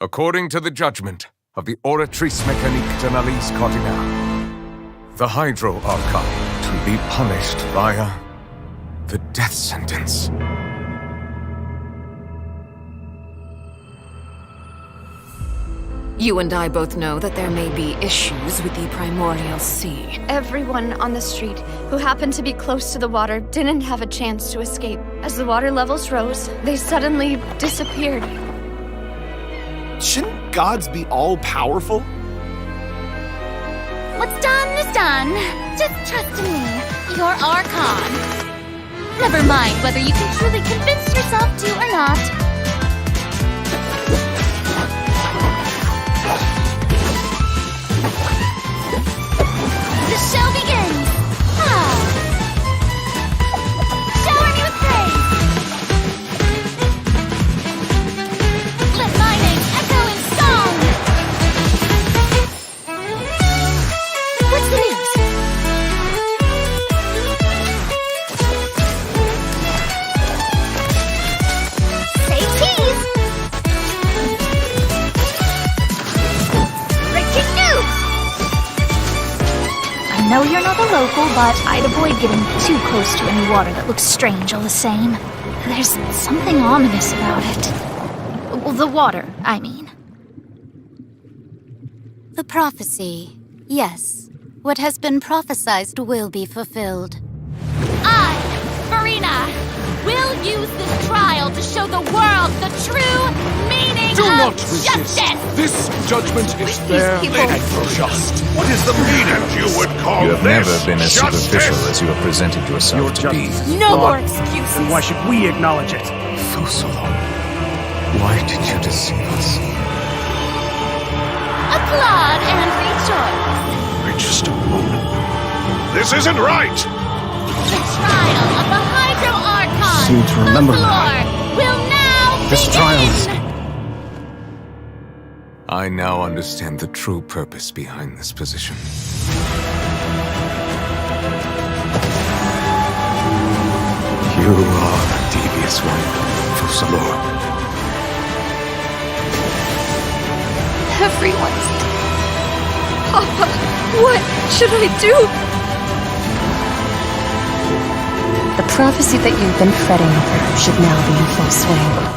According to the judgment of the Oratrice Mécanique d'Analyse Cardinale, the Hydro Archon to be punished via the death sentence. You and I both know that there may be issues with the Primordial Sea. Everyone on the street who happened to be close to the water didn't have a chance to escape. As the water levels rose, they suddenly disappeared. Shouldn't gods be all-powerful? What's done is done. Just trust in me, your Archon. Never mind whether you can truly convince yourself to or not. The show begins! Shower me with praise! Let my name echo in song! What's the news? Say cheese! Breaking news! I know you're not a local, but I'd avoid getting too close to any water that looks strange all the same. There's something ominous about it. Well, the water, I mean. The prophecy. Yes. What has been prophesized will be fulfilled. I, Marina, will use this trial to show the world the true meaning Do of not resist. justice! This judgment is fair and just. What is the meaning you would call You have this never been as justice? superficial as you have presented yourself to be. No more excuses! Then why should we acknowledge it? Fusalo, why did you deceive us? Applaud and rejoice! Wait just a moment. This isn't right! The trial of the Hydro Archon, Seem to remember the floor, will now This begin! trial is... I now understand the true purpose behind this position. You are a devious one, Fusalo. Everyone's dead. Papa, what should I do? The prophecy that you've been fretting over should now be in full swing.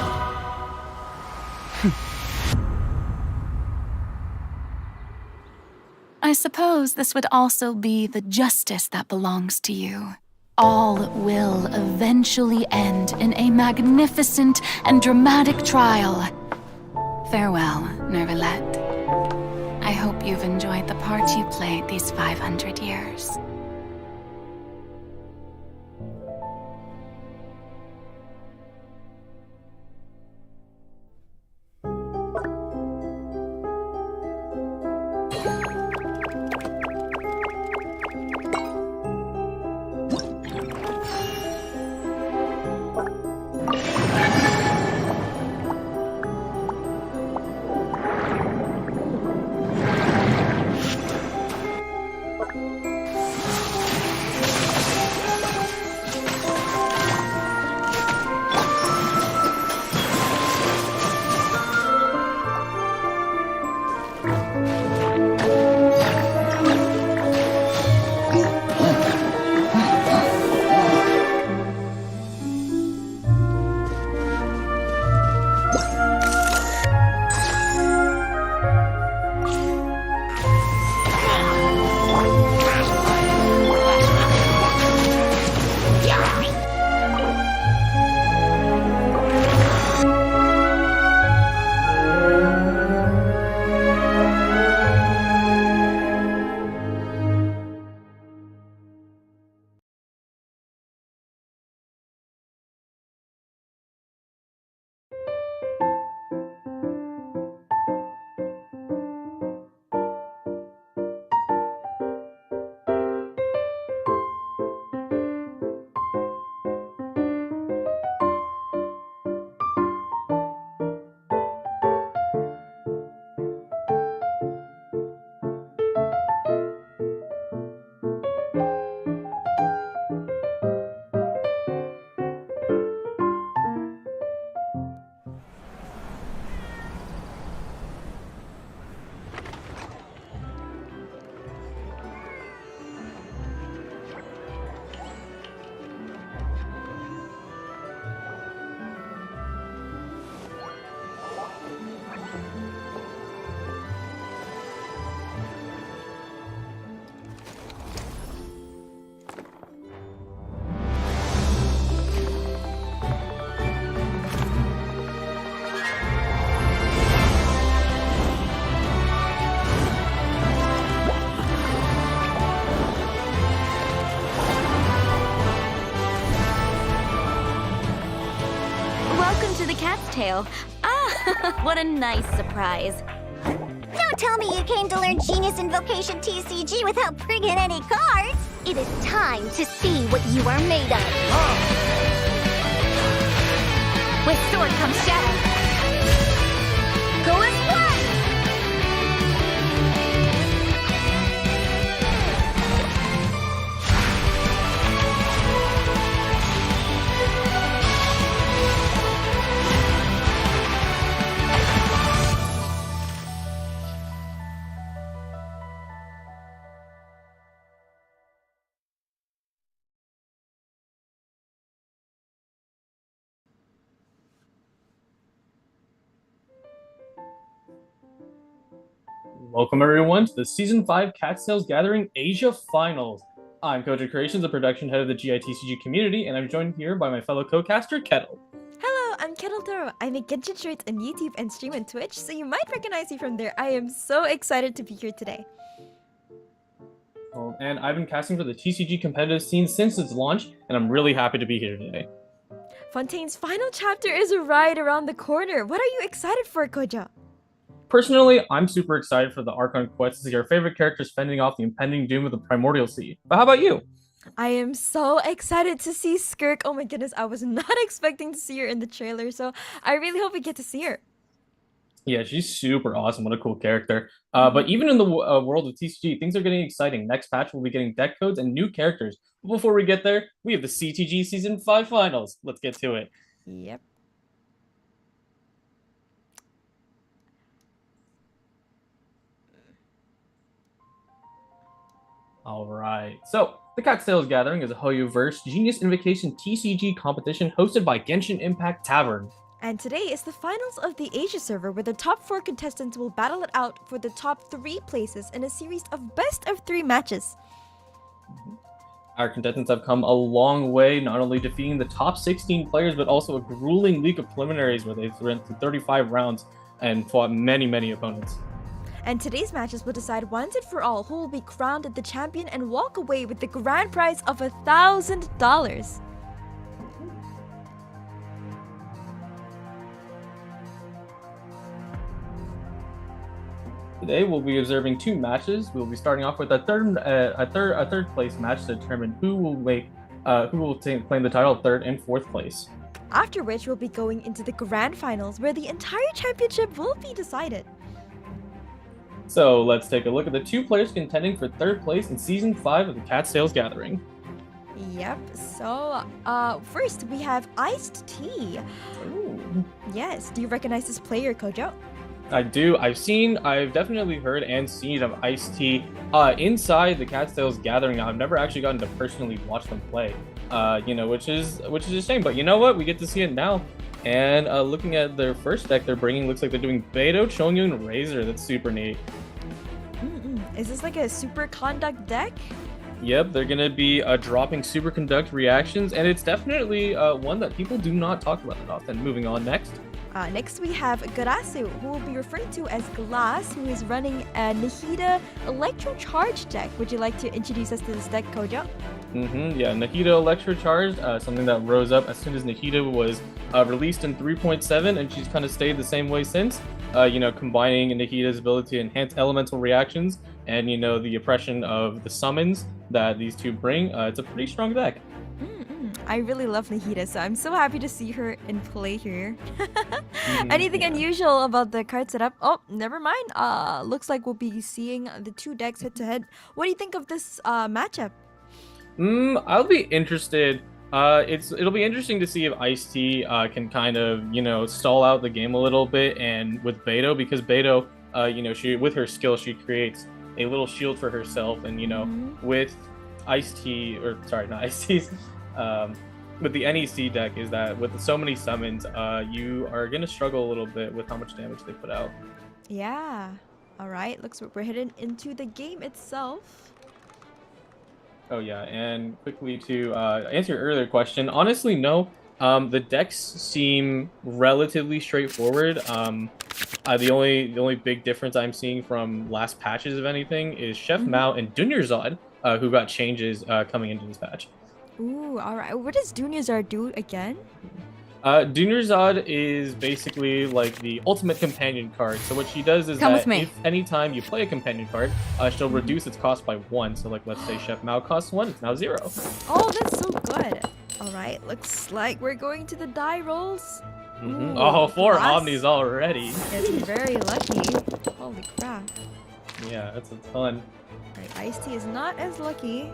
I suppose this would also be the justice that belongs to you. All will eventually end in a magnificent and dramatic trial. Farewell, Nervalette. I hope you've enjoyed the part you played these 500 years. cat's tail. Ah, what a nice surprise. Don't tell me you came to learn Genius Invocation TCG without bringing any cards! It is time to see what you are made of! With sword comes shadow. Go as one! Welcome everyone to the Season 5 Cat's Gathering Asia Finals. I'm Koja Creations, the production head of the GITCG community, and I'm joined here by my fellow co-caster, Kettle. Hello, I'm Kettle Toro. I make Genshin shirts on YouTube and stream on Twitch, so you might recognize me from there. I am so excited to be here today. And I've been casting for the TCG competitive scene since its launch, and I'm really happy to be here today. Fontaine's final chapter is right around the corner. What are you excited for, Koja? Personally, I'm super excited for the Archon quest to see our favorite characters fending off the impending doom of the Primordial Sea. But how about you? I am so excited to see Skirk. Oh my goodness, I was not expecting to see her in the trailer, so I really hope we get to see her. Yeah, she's super awesome. What a cool character. But even in the world of TCG, things are getting exciting. Next patch, we'll be getting deck codes and new characters. But before we get there, we have the CTG Season 5 Finals. Let's get to it. Yep. All right, so the Cat's Gathering is a Hoyoverse Genius Invocation TCG competition hosted by Genshin Impact Tavern. And today is the finals of the Asia server, where the top 4 contestants will battle it out for the top 3 places in a series of best-of-3 matches. Our contestants have come a long way, not only defeating the top 16 players, but also a grueling week of preliminaries where they've run through 35 rounds and fought many opponents. And today's matches will decide once and for all who will be crowned the champion and walk away with the grand prize of $1,000. Today we'll be observing 2 matches. We'll be starting off with a third place match to determine who will claim the title of 3rd and 4th place. After which we'll be going into the grand finals, where the entire championship will be decided. So let's take a look at the 2 players contending for 3rd place in Season 5 of the Cat's Gathering. Yep, so first we have Iced Tea. Ooh. Yes, do you recognize this player, Kojo? I do. I've definitely heard and seen of Iced Tea inside the Cat's Gathering. I've never actually gotten to personally watch them play, which is a shame. But you know what? We get to see it now. And looking at their first deck they're bringing, looks like they're doing Beidou, Chongyun, Razor. That's super neat. Is this like a super conduct deck? Yep, they're going to be dropping superconduct reactions, and it's definitely one that people do not talk about that often. Moving on next. Next we have Garasu, who will be referred to as Glass, who is running a Nahida Electro Charge deck. Would you like to introduce us to this deck, Kojo? Yeah, Nahida Electro Charge, something that rose up as soon as Nahida was released in 3.7, and she's kind of stayed the same way since. Combining Nahida's ability to enhance elemental reactions and, the oppression of the summons that these two bring. It's a pretty strong deck. I really love Nahida, so I'm so happy to see her in play here. Anything unusual about the card setup? Oh, never mind. Looks like we'll be seeing the 2 decks head-to-head. What do you think of this matchup? I'll be interested. It'll be interesting to see if Ice-T can kind of, stall out the game a little bit, and with Beidou, because Beidou, she, with her skill, she creates a little shield for herself, and with Ice-T, or sorry, not Ice-T's, with the NEC deck, is that with so many summons, you are gonna struggle a little bit with how much damage they put out. Yeah. All right. Looks like we're heading into the game itself. Oh yeah, and quickly to answer your earlier question, honestly, no. The decks seem relatively straightforward. The only big difference I'm seeing from last patches, of anything, is Chef Mao and Dunyarzad, who got changes coming into this patch. Ooh, all right. What does Dunyarzad do again? Dunyarzad is basically like the ultimate companion card. So what she does is that if anytime you play a companion card, she'll reduce its cost by 1. So like, let's say Chef Mao costs 1, it's now 0. Oh, that's so good. All right, looks like we're going to the die rolls. Ooh, oh, 4 Omnis already. It's very lucky. Holy crap. Yeah, that's a ton. Right, Ice-T is not as lucky.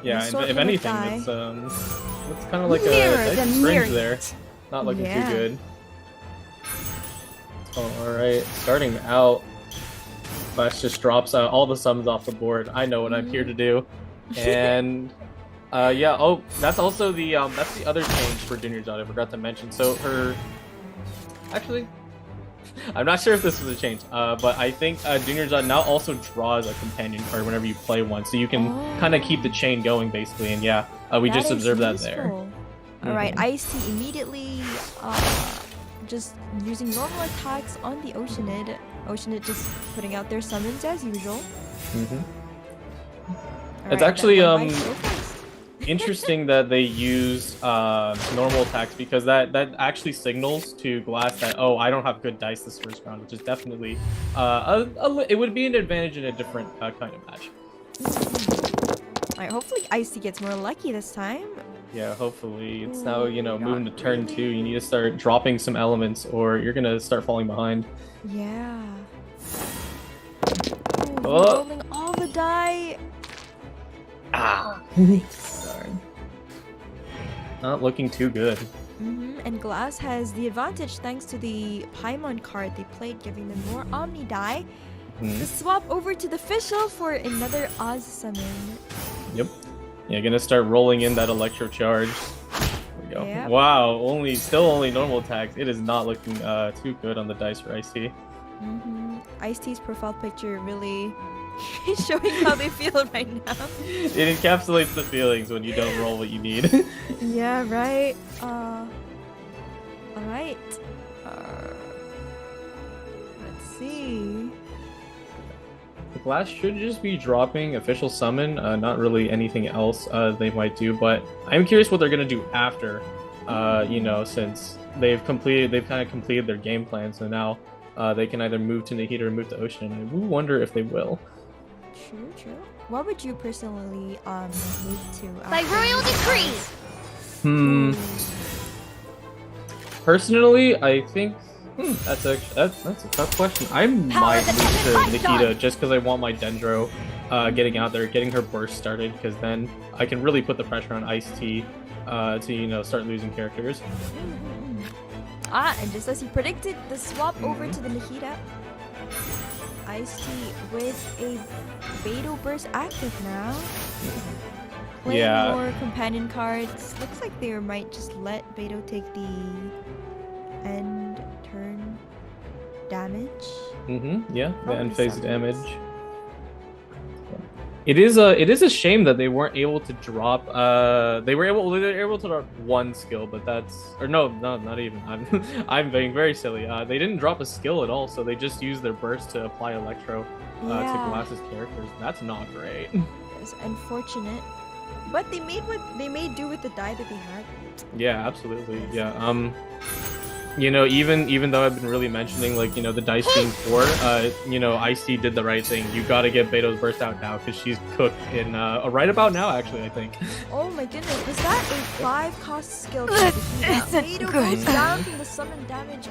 Yeah, and if anything, it's kind of like a nice fringe there. Not looking too good. Oh, alright, starting out, Flash just drops all the sums off the board. I know what I'm here to do. And yeah, oh, that's also the that's the other change for Dunyarzad I forgot to mention. So her actually I'm not sure if this was a change, but I think Dunyarzad now also draws a companion card whenever you play one, so you can kind of keep the chain going basically. And yeah, we just observed that there. Alright, Ice-T immediately just using normal attacks on the Oceanid. Oceanid just putting out their summons as usual. It's actually interesting that they use normal attacks, because that actually signals to Glass that, oh, I don't have good dice this first round, which is definitely it would be an advantage in a different kind of match. Alright, hopefully Ice-T gets more lucky this time. Yeah, hopefully. It's now, you know, moving to turn 2. You need to start dropping some elements or you're gonna start falling behind. Yeah. Rolling all the die. Ah. Darn. Not looking too good. And Glass has the advantage thanks to the Paimon card they played, giving them more Omni die. The swap over to the official for another Oz summon. Yep. Yeah, gonna start rolling in that electro charge. There we go. Yep. Wow, still only normal attacks. It is not looking too good on the dice for Ice-T. Ice-T's profile picture really showing how they feel right now. It encapsulates the feelings when you don't roll what you need. Yeah, right. Alright. Let's see. The Glass should just be dropping official summon, not really anything else they might do, but I'm curious what they're gonna do after, you know, since they've kind of completed their game plan, so now they can either move to Nahida or move to Ocean. I do wonder if they will. True. What would you personally move to? By royal decree! Personally, I think that's a tough question. I might move to Nahida just because I want my Dendro getting out there, getting her burst started, because then I can really put the pressure on Ice-T to, you know, start losing characters. And just as you predicted, the swap over to the Nahida. Ice-T with a Beidou burst active now. Playing more companion cards. Looks like they might just let Beidou take the end turn damage. Yeah, the end phase damage. It is a shame that they weren't able to drop. They were able to drop one skill, but no, not even. I'm being very silly. They didn't drop a skill at all, so they just used their burst to apply electro to Glass's characters. That's not great. It's unfortunate, but they made do with the die that they had. Yeah, absolutely. Yeah. You know, even though I've been really mentioning, like, you know, the dice being 4, you know, Ice-T did the right thing. You gotta get Beidou's burst out now, because she's cooked in right about now, actually, I think. Oh my goodness, was that a 5 cost skill? Beidou goes down from the summon damage.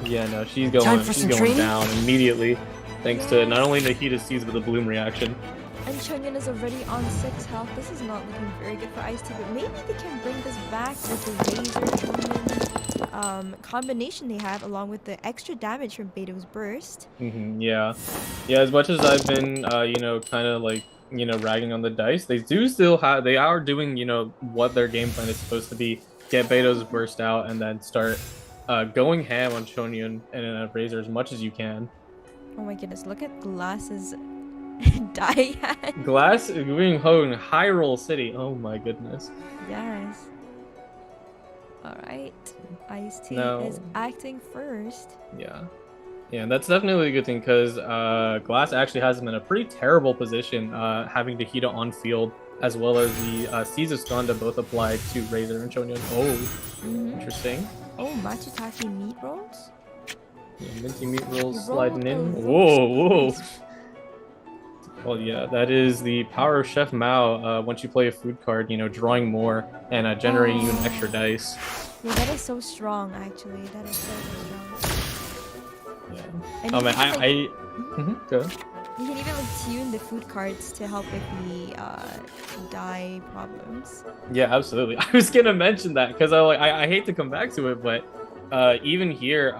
Yeah, no, she's going down immediately, thanks to not only Nahida's Seize, but the Bloom reaction. And Chunyan is already on 6 health. This is not looking very good for Ice-T, but maybe they can bring this back with the Razor Chunyan combination they have, along with the extra damage from Beidou's burst. Yeah, as much as I've been, you know, kind of like, you know, ragging on the dice, they are doing, you know, what their game plan is supposed to be. Get Beidou's burst out and then start going ham on Chunyan and Razor as much as you can. Oh my goodness, look at Glass's die. Glass being home in Hyrule City. Oh my goodness. Yes. Alright. Ice-T is acting first. Yeah, and that's definitely a good thing, because Glass actually has him in a pretty terrible position, having Nahida on field as well as the Seas of Skanda both apply to Razor and Chonyon. Oh, interesting. Oh, Machitake meat rolls? Yeah, minty meat rolls sliding in. Whoa, whoa. Well, yeah, that is the power of Chef Mao. Once you play a food card, drawing more and generating you an extra dice. Yeah, that is so strong, actually. That is so strong. Yeah. And Oh man, go ahead. You can even tune the food cards to help with the dye problems. Yeah, absolutely. I was gonna mention that because I hate to come back to it, but even here,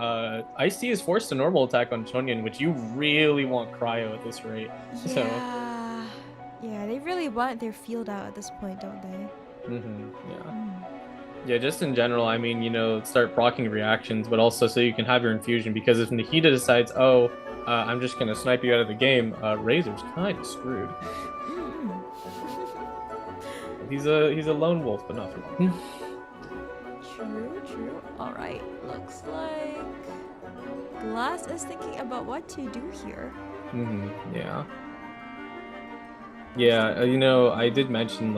Ice-T is forced to normal attack on Chonyon, which you really want cryo at this rate. Yeah. So. Yeah, they really want their field out at this point, don't they? Yeah. Yeah, just in general, I mean, start proccing reactions, but also so you can have your infusion, because if Nahida decides, oh, I'm just gonna snipe you out of the game, Razor's kind of screwed. He's a lone wolf, but not for long. True. Alright, looks like Glass is thinking about what to do here. Yeah. Yeah, I did mention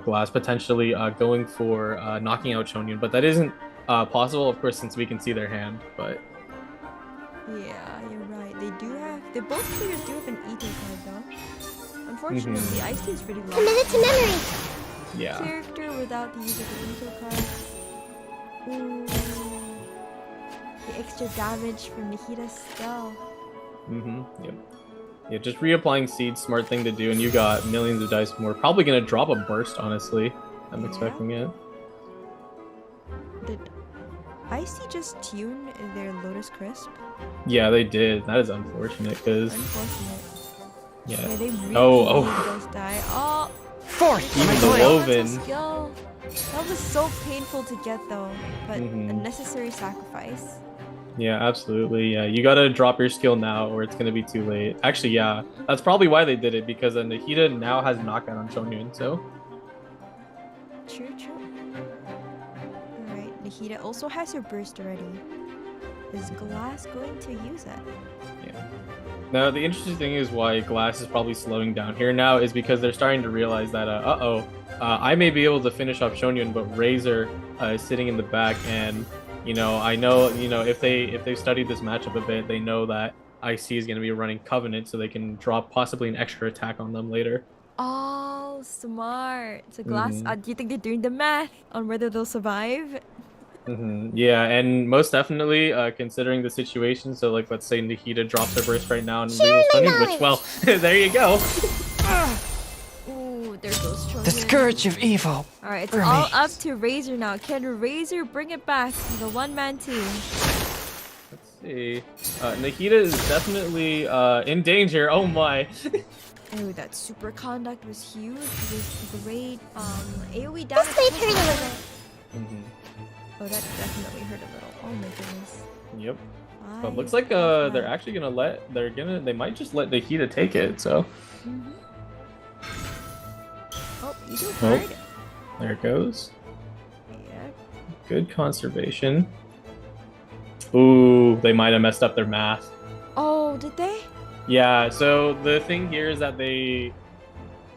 Glass potentially going for knocking out Chonyon, but that isn't possible, of course, since we can see their hand, but... Yeah, you're right. They both players do have an Eater card, though. Unfortunately, Ice-T is pretty low. Committed to memory! Yeah. Character without the use of the Eater card. Ooh. The extra damage from Nahida's spell. Yep. Yeah, just reapplying seeds, smart thing to do, and you got millions of dice more. Probably gonna drop a burst, honestly. I'm expecting it. Did Ice-T just tune their Lotus Crisp? Yeah, they did. That is unfortunate, because... Unfortunate. Yeah. They really oh. need those die. Oh! Even the Woven. That was so painful to get, though, but a necessary sacrifice. Yeah, absolutely. Yeah, you gotta drop your skill now, or it's gonna be too late. Actually, yeah, that's probably why they did it, because Nahida now has knockout on Chonyon, so... True. Alright, Nahida also has her burst already. Is Glass going to use it? Yeah. Now, the interesting thing is why Glass is probably slowing down here now is because they're starting to realize that, I may be able to finish off Chonyon, but Razor is sitting in the back, and, I know, if they've studied this matchup a bit, they know that IC is going to be running Covenant, so they can drop possibly an extra attack on them later. Oh, smart. So Glass, do you think they're doing the math on whether they'll survive? Yeah, and most definitely, considering the situation, so let's say Nahida drops her burst right now and Regal Stunning, which, well, there you go. Ooh, there goes Chonyon. The Scourge of Evil. Alright, it's all up to Razor now. Can Razor bring it back to the one-man team? Let's see. Nahida is definitely in danger. Oh my. Oh, that super conduct was huge. It was great. AoE damage. This might hurt a little. Oh, that definitely hurt a little. Oh my goodness. Yep. But looks like they're actually gonna they might just let Nahida take it, so. Oh, Eagle card. There it goes. Yep. Good conservation. Ooh, they might have messed up their math. Oh, did they? Yeah, so the thing here is that they...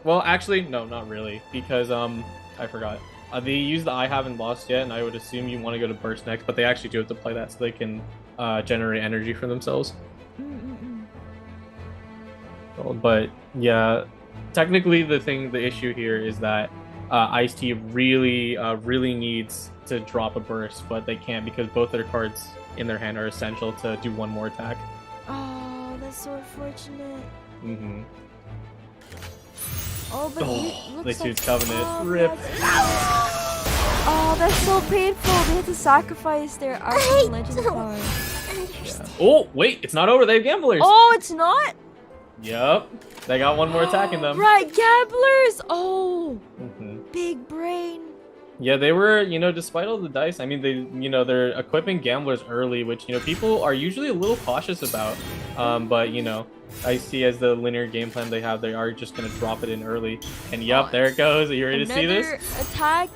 Well, actually, no, not really, because, I forgot. They use the I haven't lost yet, and I would assume you want to go to burst next, but they actually do have to play that so they can generate energy for themselves. But, yeah, technically the issue here is that Ice-T really, really needs to drop a burst, but they can't because both their cards in their hand are essential to do one more attack. Oh, that's so unfortunate. Oh, but they choose Covenant. Rip. Oh, that's so painful. They had to sacrifice their Arcane Legend card. Yeah. Oh, wait, it's not over. They have Gamblers. Oh, it's not? Yep. They got one more attack in them. Right, Gamblers. Oh, big brain. Yeah, they were, despite all the dice, I mean, they're equipping Gamblers early, which, people are usually a little cautious about. But, I see as the linear game plan they have, they are just going to drop it in early. And yep, there it goes. Are you ready to see this? Attack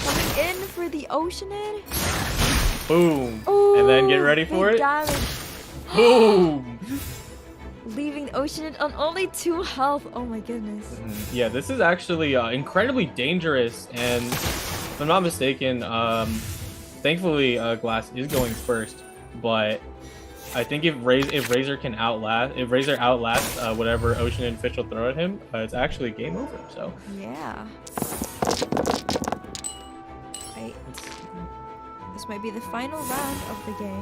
coming in for the Oceanid. Boom. Ooh, and then get ready for it. Damage. Boom. leaving Oceanid on only 2 health. Oh my goodness. Yeah, this is actually incredibly dangerous, and if I'm not mistaken, thankfully Glass is going first, but I think if Razor outlasts whatever Oceanid Fish will throw at him, it's actually game over. So yeah. Right. This might be the final round of the game.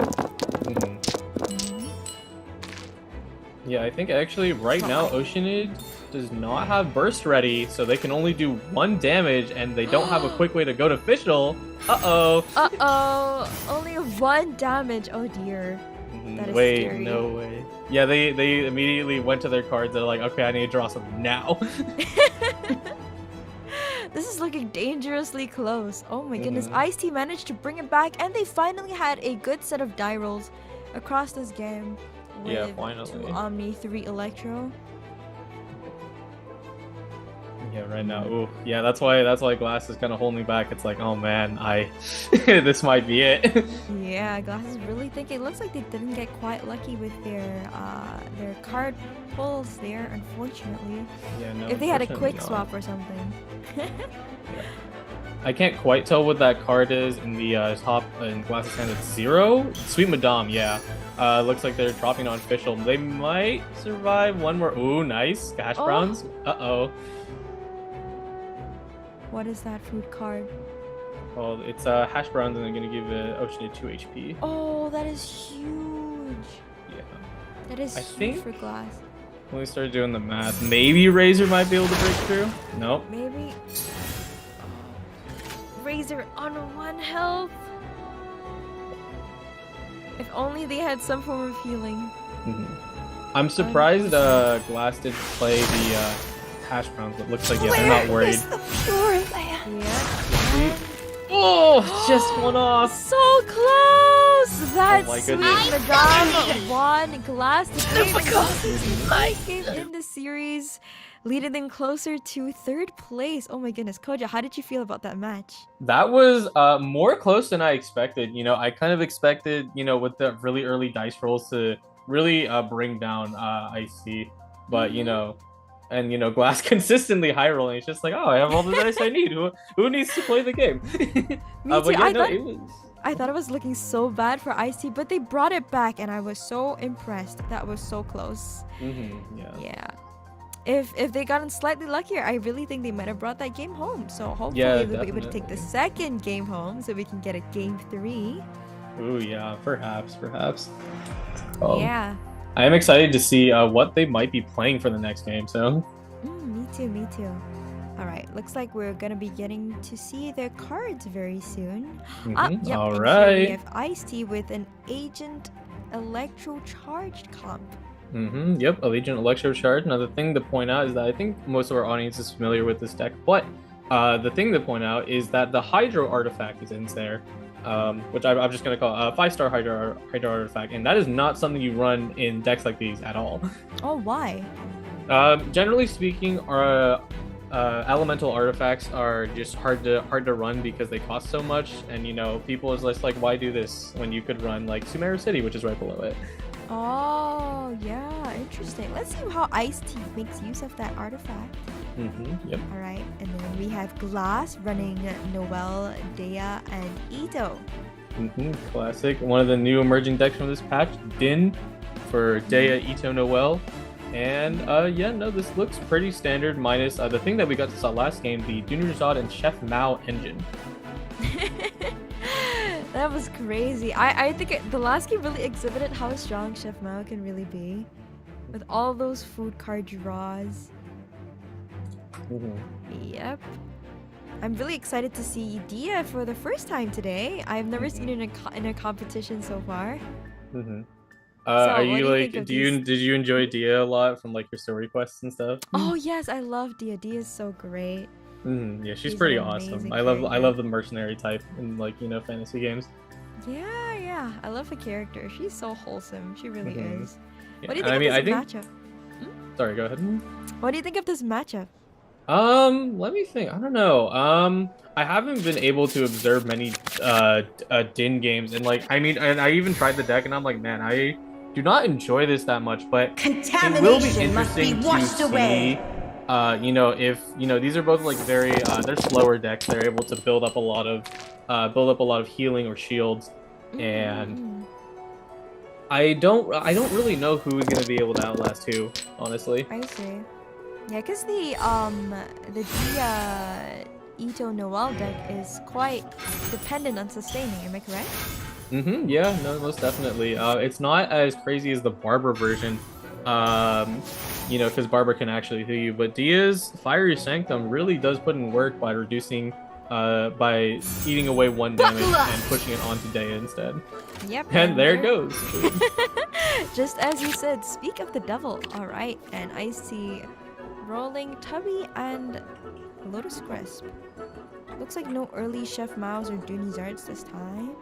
Yeah, I think actually right now Oceanid does not have burst ready, so they can only do 1 damage, and they don't have a quick way to go to Fischl. Only 1 damage. Oh dear. That is Wait, scary. no way. Yeah, they immediately went to their cards. They're like, okay, I need to draw something now. This is looking dangerously close. Oh my goodness. Ice-T managed to bring it back, and they finally had a good set of die rolls across this game. Yeah, with finally. 2 Omni, 3 Electro. Yeah, right now. Ooh, yeah, that's why Glass is kind of holding back. It's like, oh man, this might be it. Yeah, Glass is really thinking. It looks like they didn't get quite lucky with their card pulls there, unfortunately. Yeah, no. If they had a quick unfortunately swap or something. I can't quite tell what that card is in the top in Glass's hand. It's 0. Sweet Madame, yeah. Looks like they're dropping on Fischl. They might survive one more. Ooh, nice. Hash browns. Uh-oh. What is that food card? Well, it's hash browns, and they're gonna give Oceanid 2 HP. Oh, that is huge. Yeah. That is huge for Glass. When we start doing the math, maybe Razor might be able to break through. Nope. Maybe. Razor on 1 health. If only they had some form of healing. I'm surprised Glass didn't play the hash browns, but looks like they're not worried. Where's the pure land? Yeah. Oh, just 1 off. So close. That's my Sweet goodness. Madame won. Glass game in the series, leading them closer to 3rd place. Oh my goodness, Koja, how did you feel about that match? That was more close than I expected. You know, I kind of expected, with the really early dice rolls to really bring down Ice-T, but and Glass consistently high rolling. It's just like, oh, I have all the dice I need. Who needs to play the game? Me too. Yeah, I thought it was looking so bad for Ice-T, but they brought it back, and I was so impressed. That was so close. Yeah. If they gotten slightly luckier, I really think they might have brought that game home. So hopefully they'll be able to take the 2nd game home, so we can get a game 3. Ooh, yeah, perhaps. Yeah. I am excited to see what they might be playing for the next game. So. Me too. All right, looks like we're gonna be getting to see their cards very soon. Yep, All and right. here we have Ice-T with an Agent Electro Charged comp. Yep, Allegiant Electro Charge. Now, the thing to point out is that I think most of our audience is familiar with this deck, but the thing to point out is that the Hydro artifact is in there, which I'm just going to call a 5-star Hydro artifact, and that is not something you run in decks like these at all. Oh, why? Generally speaking, our elemental artifacts are just hard to run because they cost so much, and people is just like, why do this when you could run like Sumeru City, which is right below it. Oh, yeah, interesting. Let's see how Ice-T makes use of that artifact. Yep. All right, and then we have Glass running Noelle, Dea, and Ito. Classic. One of the new emerging decks from this patch, Din for Dea, Ito, Noelle. And this looks pretty standard, minus the thing that we got to saw last game, the Dunrazad and Chef Mao engine. That was crazy. I think the last game really exhibited how strong Chef Mao can really be. With all those food card draws. Yep. I'm really excited to see Dia for the first time today. I've never seen her in a competition so far. Are you like, did you enjoy Dia a lot from like your story quests and stuff? Oh yes, I love Dia. Dia is so great. Yeah, she's pretty awesome. I love the mercenary type in like fantasy games. Yeah, I love the character. She's so wholesome. She really is. Yeah. What do you think of this matchup? Sorry, go ahead. What do you think of this matchup? Let me think. I don't know. I haven't been able to observe many Din games, and like and I even tried the deck, and I'm like, man, do not enjoy this that much, but it will be interesting to see. You know, if these are both like very they're slower decks. They're able to build up a lot of healing or shields, and I don't really know who is gonna be able to outlast who, honestly. I see. Yeah, because the Dia Ito Noel deck is quite dependent on sustaining. Am I correct? Yeah, no, most definitely. It's not as crazy as the Barber version, you know, because Barber can actually heal you, but Dia's Fiery Sanctum really does put in work by reducing, by eating away 1 damage and pushing it onto Dea instead. Yep. And there it goes. Just as you said, speak of the devil. All right, and I see Rolling Tubby and Lotus Crisp. Looks like no early Chef Mao's or Dooney's Arts this time.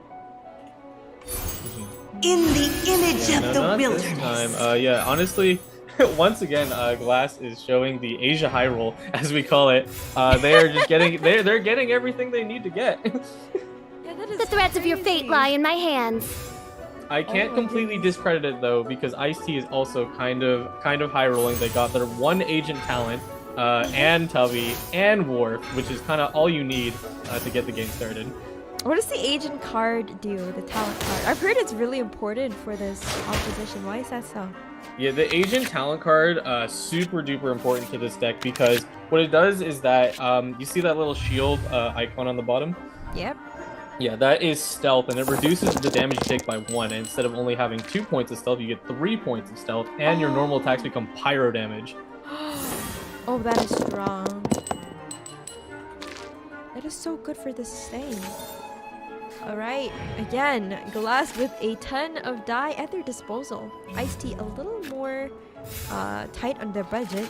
In the image of the wilderness. Yeah, honestly, once again, Glass is showing the Asia High Roll, as we call it. They are just getting they're getting everything they need to get. Yeah, that is the threads of your fate lie in my hands. I can't completely discredit it though, because Ice-T is also kind of high rolling. They got their 1 agent talent, and Tubby and Worf, which is kind of all you need to get the game started. What does the agent card do, the talent card? I've heard it's really important for this opposition. Why is that so? Yeah, the agent talent card, super duper important to this deck, because what it does is that, you see that little shield icon on the bottom? Yep. Yeah, that is stealth, and it reduces the damage you take by 1. And instead of only having 2 points of stealth, you get 3 points of stealth, and your normal attacks become pyro damage. Oh, that is strong. That is so good for the sustain. Alright, again, Glass with a ton of die at their disposal. Ice-T a little more tight on their budget.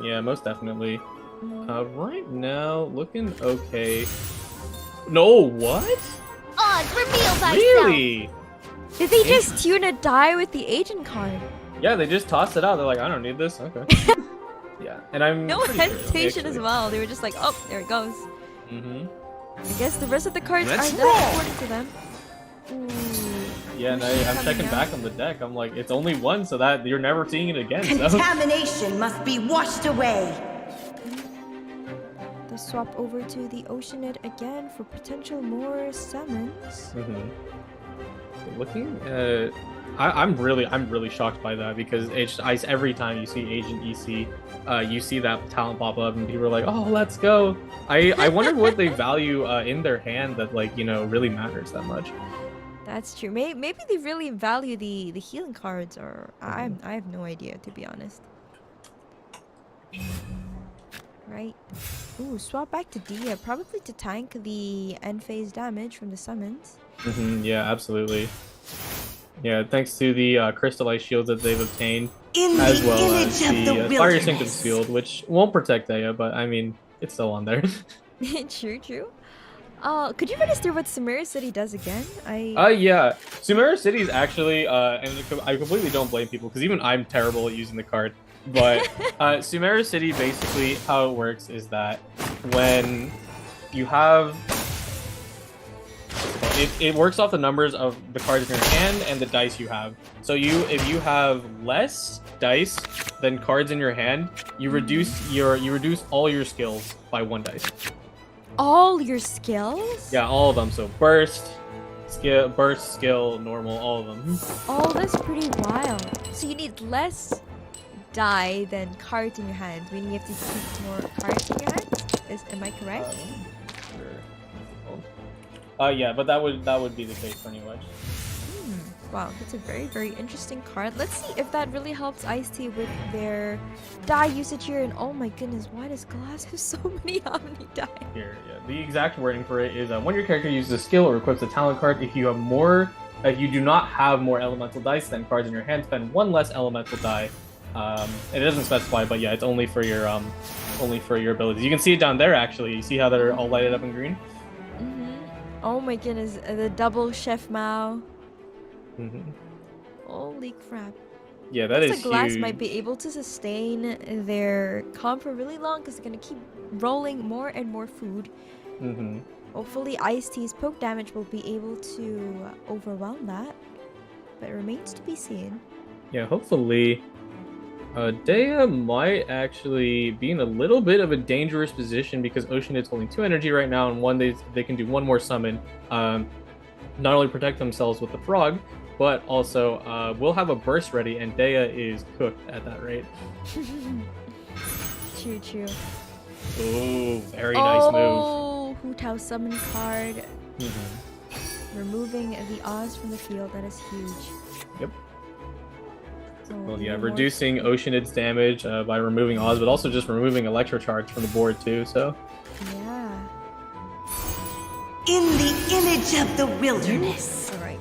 Yeah, most definitely. Right now, looking okay. No, what? Odd, reveal thyself! Really? Did they just tune a die with the agent card? Yeah, they just tossed it out. They're like, I don't need this. Okay. Yeah, and I'm no hesitation as well. They were just like, oh, there it goes. I guess the rest of the cards are not important to them. Ooh. Yeah, and I'm checking back on the deck. I'm like, it's only 1, so that you're never seeing it again. Contamination must be washed away. The swap over to the Oceanid again for potential more summons. Looking at, I'm really shocked by that, because every time you see Agent EC, you see that talent pop up and people are like, oh, let's go. I wonder what they value in their hand that, like, you know, really matters that much. That's true. Maybe they really value the healing cards, or I have no idea, to be honest. Right. Ooh, swap back to Dia, probably to tank the end phase damage from the summons. Yeah, absolutely. Yeah, thanks to the crystallized shields that they've obtained, as well as the Fire Sanctum shield, which won't protect Dea, but I mean, it's still on there. True. Could you run us through what Sumeru City does again? Yeah, Sumeru City is actually, and I completely don't blame people, because even I'm terrible at using the card. But Sumeru City, basically how it works is that when you have, it works off the numbers of the cards in your hand and the dice you have. So if you have less dice than cards in your hand, you reduce all your skills by 1 dice. All your skills? Yeah, all of them. So burst, skill, normal, all of them. Oh, that's pretty wild. So you need less die than cards in your hand, meaning you have to keep more cards in your hand? Am I correct? Yeah, but that would be the case pretty much. Wow, that's a very, very interesting card. Let's see if that really helps Ice-T with their die usage here. And oh my goodness, why does Glass have so many Omni die? Here, yeah. The exact wording for it is when your character uses a skill or equips a talent card, if you do not have more elemental dice than cards in your hand, spend 1 less elemental die. It doesn't specify, but yeah, it's only for your abilities. You can see it down there actually. You see how they're all lighted up in green? Oh my goodness, the double Chef Mao. Holy crap. Yeah, that is Glass huge. might be able to sustain their comp for really long because they're gonna keep rolling more and more food. Hopefully Ice-T's poke damage will be able to overwhelm that. But it remains to be seen. Yeah, hopefully. Dea might actually be in a little bit of a dangerous position because Oceanid's holding 2 energy right now, and one they can do one more summon. Not only protect themselves with the frog, but also will have a burst ready, and Dea is cooked at that rate. True. Ooh, very nice move. Oh, Hu Tao summon card. Removing the Oz from the field, that is huge. Yep. So Well, yeah, reducing Oceanid's damage by removing Oz, but also just removing Electro Charge from the board too, so... Yeah. In the image of the wilderness. Alright,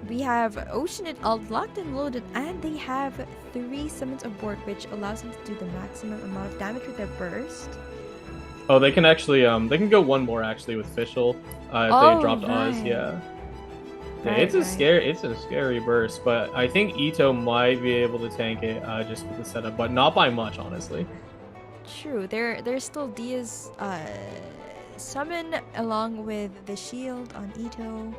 we have Oceanid locked and loaded, and they have 3 summons aboard, which allows them to do the maximum amount of damage with their burst. Oh, they can actually, they can go one more actually with Fischl, if they dropped Oz, yeah. Yeah, it's a scary burst, but I think Ito might be able to tank it just with the setup, but not by much, honestly. True, there's still Dia's summon along with the shield on Ito.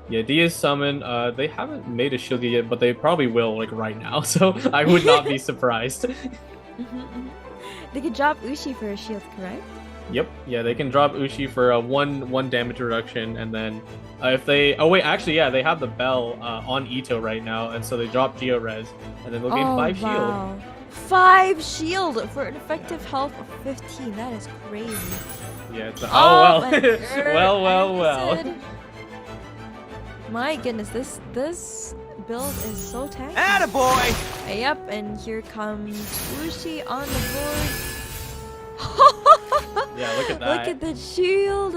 Yeah, Dia's summon, they haven't made a shield yet, but they probably will, like, right now, so I would not be surprised. They could drop Ushi for a shield, correct? Yep, yeah, they can drop Ushi for one damage reduction, and then if they... Oh wait, actually, yeah, they have the bell on Ito right now, and so they drop Geo-Res, and then they'll gain 5 shield. 5 shield for an effective health of 15, that is crazy. Yeah, it's well. My goodness, this build is so tanky. Attaboy! Yep, and here comes Ushi on the board. Yeah, look at that. Look at the shield.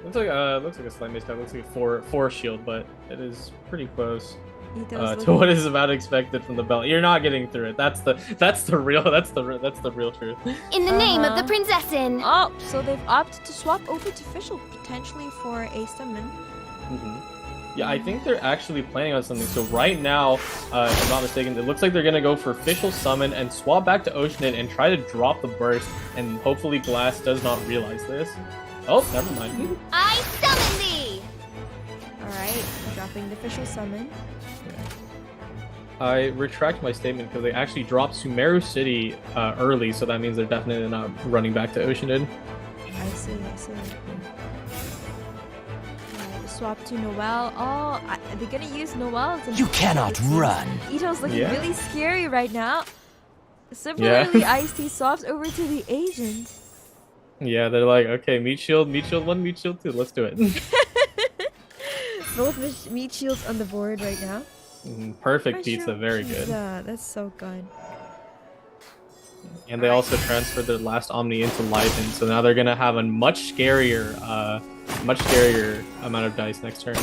Looks like a slight miscount. Looks like a 4 shield, but it is pretty close to what is about expected from the belt. You're not getting through it. That's the real truth. In the name of the princessin. Oh, so they've opted to swap over to Fischl potentially for a summon. Yeah, I think they're actually planning on something. So right now, if I'm not mistaken, it looks like they're gonna go for Fischl summon and swap back to Oceanid and try to drop the burst. And hopefully Glass does not realize this. Oh, never mind. I summon thee. All right, dropping the Fischl summon. I retract my statement because they actually dropped Sumeru City early, so that means they're definitely not running back to Oceanid. I see. Swap to Noelle. Oh, they're gonna use Noelle. You cannot run. Ito's looking really scary right now. Similarly, Ice-T swaps over to the agent. Yeah, they're like, okay, meat shield 1, meat shield 2, let's do it. Both meat shields on the board right now. Perfect pizza, very good. That's so good. And they also transferred their last Omni into Lycan, so now they're gonna have a much scarier amount of dice next turn.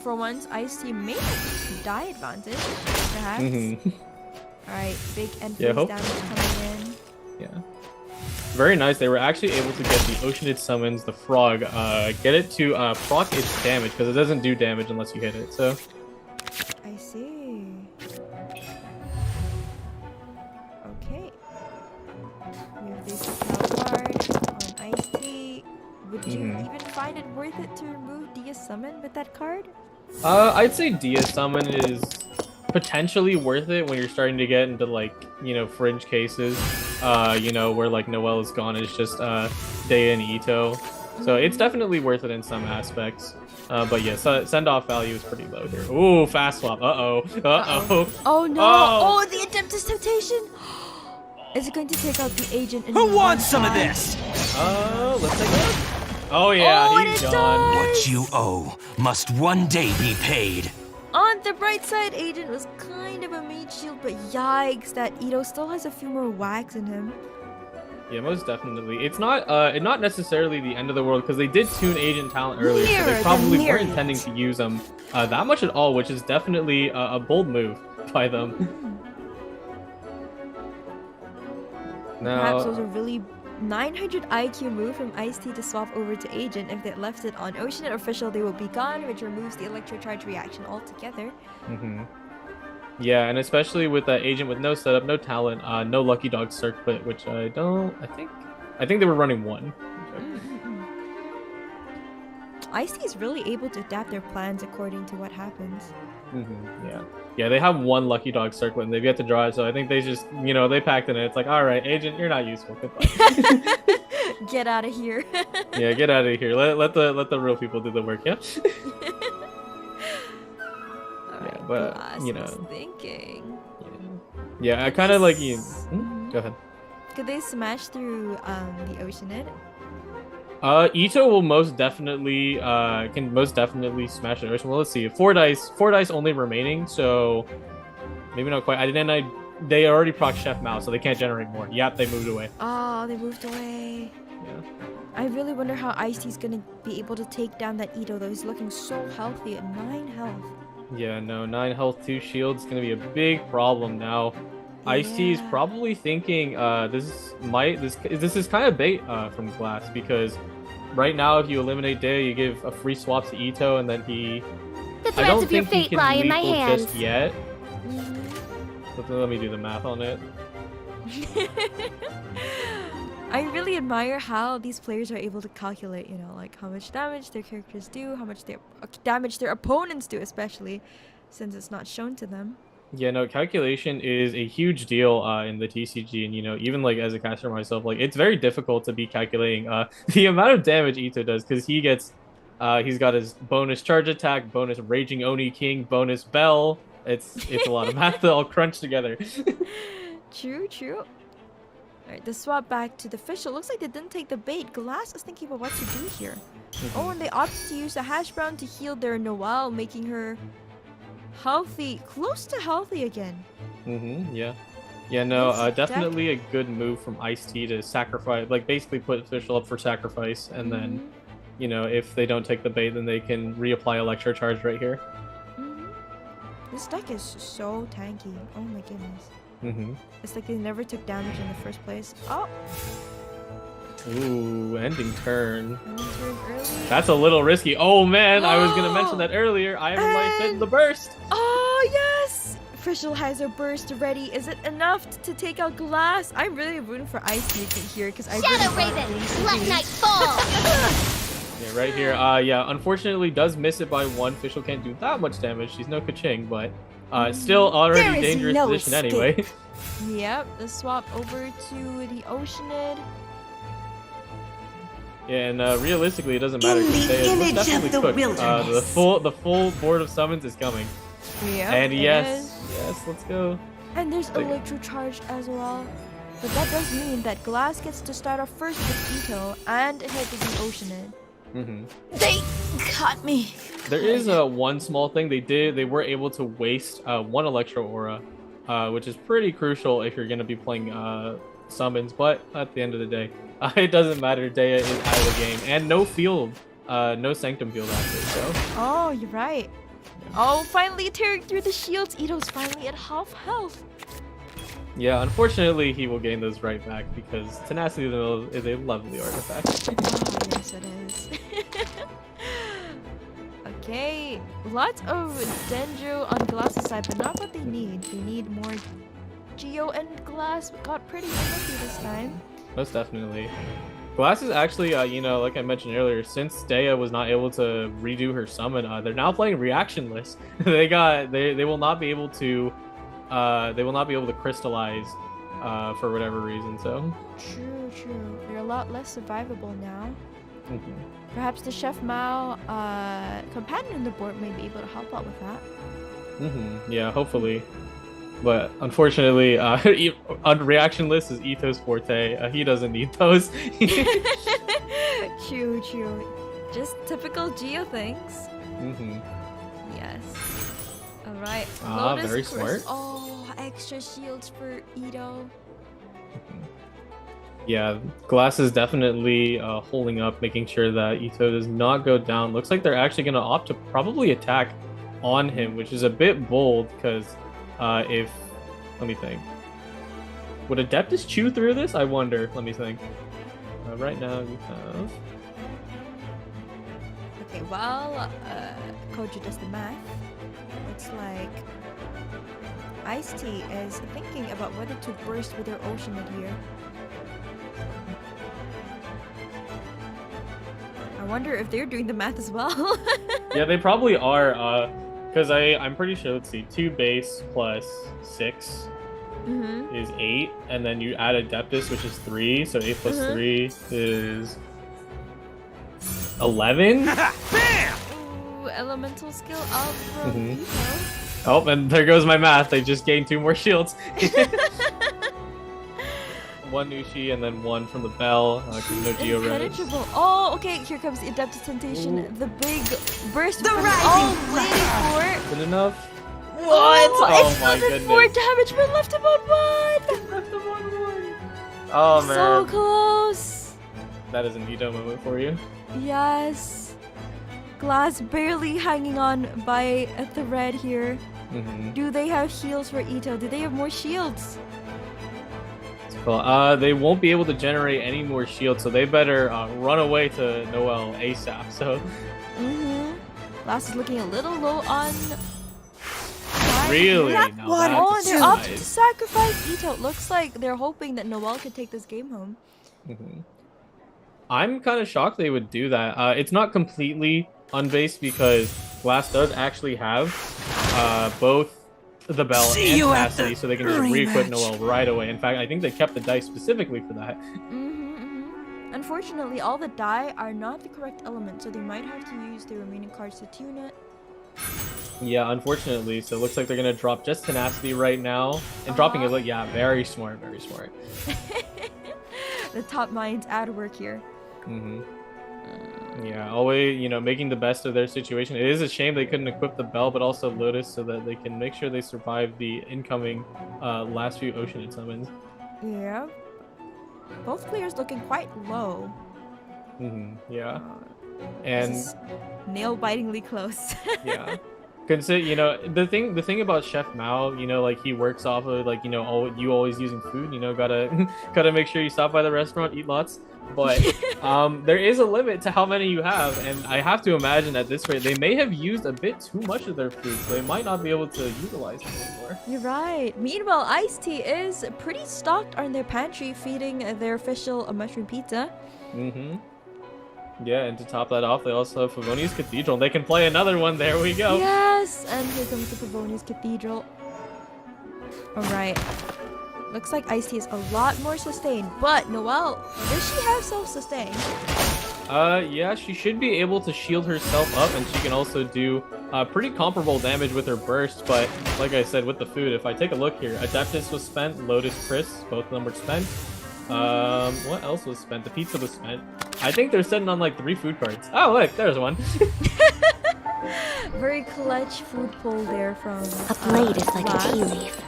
For once, Ice-T may have die advantage, perhaps. Alright, big and damage coming in. Yeah. Very nice. They were actually able to get the Oceanid summons, the frog, get it to proc its damage, because it doesn't do damage unless you hit it, so... I see. Okay. We have this card on Ice-T. Would you even find it worth it to remove Dia Summon with that card? I'd say Dia Summon is potentially worth it when you're starting to get into, like, you know, fringe cases, you know, where, like, Noelle is gone, it's just Dea and Ito. So it's definitely worth it in some aspects. But yeah, send-off value is pretty low here. Ooh, fast swap. Uh-oh. Oh no! Oh, the Adeptus Temptation! Is it going to take out the agent? Who wants some of this? Let's take a look. Oh yeah, he's gone. What you owe must one day be paid. On the bright side, Agent was kind of a meat shield, but yikes, that Ito still has a few more wax in him. Yeah, most definitely. It's not necessarily the end of the world, because they did tune Agent talent earlier, so they probably weren't intending to use them that much at all, which is definitely a bold move by them. Now, perhaps it was a really 900 IQ move from Ice-T to swap over to Agent. If they left it on Oceanid or Fischl, they will be gone, which removes the Electro Charge reaction altogether. Yeah, and especially with Agent with no setup, no talent, no Lucky Dog circuit, which I think I think they were running one. Ice-T is really able to adapt their plans according to what happens. Yeah, they have one Lucky Dog circlet and they've yet to draw it, so I think they just, they packed it in. It's like, all right, agent, you're not useful. Goodbye. Get out of here. Yeah, get out of here. Let the real people do the work. Yeah. Alright, but thinking. Yeah, I kind of like you. Go ahead. Could they smash through the Oceanid? Ito will most definitely smash the ocean. Well, let's see. Four dice only remaining, so maybe not quite. They already proc Chef Mao, so they can't generate more. Yep, they moved away. Oh, they moved away. Yeah. I really wonder how Ice-T's gonna be able to take down that Ito though. He's looking so healthy at 9 health. Yeah, no, 9 health, 2 shields, gonna be a big problem now. Ice-T is probably thinking this is kind of bait from Glass, because right now if you eliminate Dea, you give a free swap to Ito, and then The I threads don't of your think he fate can lie in my lethal hands. just yet. Let me do the math on it. I really admire how these players are able to calculate, like how much damage their characters do, how much damage their opponents do, especially since it's not shown to them. Yeah, no, calculation is a huge deal in the TCG, and even like as a caster myself, like it's very difficult to be calculating the amount of damage Ito does, because he's got his bonus charge attack, bonus Raging Oni King, bonus Bell. It's a lot of math that all crunch together. True. Alright, the swap back to the fish. It looks like they didn't take the bait. Glass is thinking about what to do here. Oh, and they opted to use the hash brown to heal their Noelle, making her healthy, close to healthy again. Yeah, no, definitely a good move from Ice-T to sacrifice, like basically put official up for sacrifice, and then if they don't take the bait, then they can reapply Electro Charge right here. This deck is so tanky. Oh my goodness. It's like they never took damage in the first place. Oh! Ooh, ending turn. That's a little risky. Oh man, I was gonna mention that earlier. I have a life hit in the burst. Oh yes! Official has a burst ready. Is it enough to take out Glass? I'm really rooting for Ice-T here, because I Shadow Raven, let night fall! Yeah, right here. Yeah, unfortunately does miss it by 1. Official can't do that much damage. She's no Kaching, but still already dangerous position anyway. Yep, the swap over to the Oceanid. Yeah, and realistically, it doesn't matter. It's definitely cooked. The full board of summons is coming. Yeah. And yes, let's go. And there's Electro Charged as well. But that does mean that Glass gets to start off first with Ito and hit the Oceanid. They caught me. There is one small thing they were able to waste 1 Electro Aura, which is pretty crucial if you're going to be playing summons, but at the end of the day, it doesn't matter. Dea is out of the game, and no field, no Sanctum field after, so. Oh, you're right. Oh, finally tearing through the shields. Ito's finally at half health. Yeah, unfortunately, he will gain those right back, because Tenacity of the Mill is a lovely artifact. Oh, yes, it is. Okay, lots of Dendro on Glass's side, but not what they need. They need more Geo, and Glass got pretty unlucky this time. Most definitely. Glass is actually, like I mentioned earlier, since Dea was not able to redo her summon, they're now playing reactionless. they will not be able to, crystallize, for whatever reason. So. True. They're a lot less survivable now. Perhaps the Chef Mao companion on the board may be able to help out with that. Yeah, hopefully. But unfortunately, reactionless is Ito's forte. He doesn't need those. True. Just typical Geo things. Yes. Alright. Very smart. Oh, extra shields for Ito. Yeah, Glass is definitely holding up, making sure that Ito does not go down. Looks like they're actually going to opt to probably attack on him, which is a bit bold, because let me think. Would Adeptus chew through this? I wonder. Let me think. Right now we have... Okay, while Koji does the math, looks like Ice-T is thinking about whether to burst with their Oceanid here. I wonder if they're doing the math as well. Yeah, they probably are. Because I'm pretty sure. Let's see, 2 base plus 6 is 8, and then you add Adeptus, which is 3. So 8 plus 3 is 11. Ooh, elemental skill up from Ito. Oh, and there goes my math. They just gained 2 more shields. 1 Nushi and then 1 from the bell. No Geo Impenetrable. Oh, okay. Here comes the Adeptus Temptation. Ooh. The big burst. The rising waiting for. Good enough. What? Oh my goodness. 4 damage, but left him on 1. Left him on 1. Oh man. So close. That is an Ito moment for you. Yes. Glass barely hanging on by a thread here. Do they have heals for Ito? Do they have more shields? Cool. They won't be able to generate any more shields, so they better run away to Noelle ASAP. So. Glass is looking a little low on. Really? Oh, they're up to sacrifice Ito. It looks like they're hoping that Noelle could take this game home. I'm kind of shocked they would do that. It's not completely unbased because Glass does actually have both the bell and tenacity, so they can just re-equip Noelle right away. In fact, I think they kept the dice specifically for that. Unfortunately, all the die are not the correct element, so they might have to use the remaining cards to tune it. Yeah, unfortunately. So it looks like they're going to drop just tenacity right now. And dropping it, like, yeah, very smart, very smart. The top minds at work here. Yeah, always, making the best of their situation. It is a shame they couldn't equip the bell, but also Lotus so that they can make sure they survive the incoming last few Oceanid summons. Yeah. Both players looking quite low. Yeah. And nail-bitingly close. Yeah. Consider, the thing about Chef Mao, like he works off of like, you always using food, gotta make sure you stop by the restaurant, eat lots. But there is a limit to how many you have, and I have to imagine at this rate they may have used a bit too much of their food, so they might not be able to utilize it anymore. You're right. Meanwhile, Ice-T is pretty stocked on their pantry, feeding their official mushroom pizza. Yeah, and to top that off, they also have Favonius Cathedral. They can play another one. There we go. Yes, and here comes the Favonius Cathedral. All right. Looks like Ice-T is a lot more sustained, but Noelle, does she have self-sustain? Yeah, she should be able to shield herself up, and she can also do pretty comparable damage with her burst, but like I said, with the food, if I take a look here, Adeptus was spent, Lotus Chris, both of them were spent. What else was spent? The pizza was spent. I think they're sitting on like 3 food cards. Oh, look, there's one. Very clutch food pull there from a blade is like a tea leaf.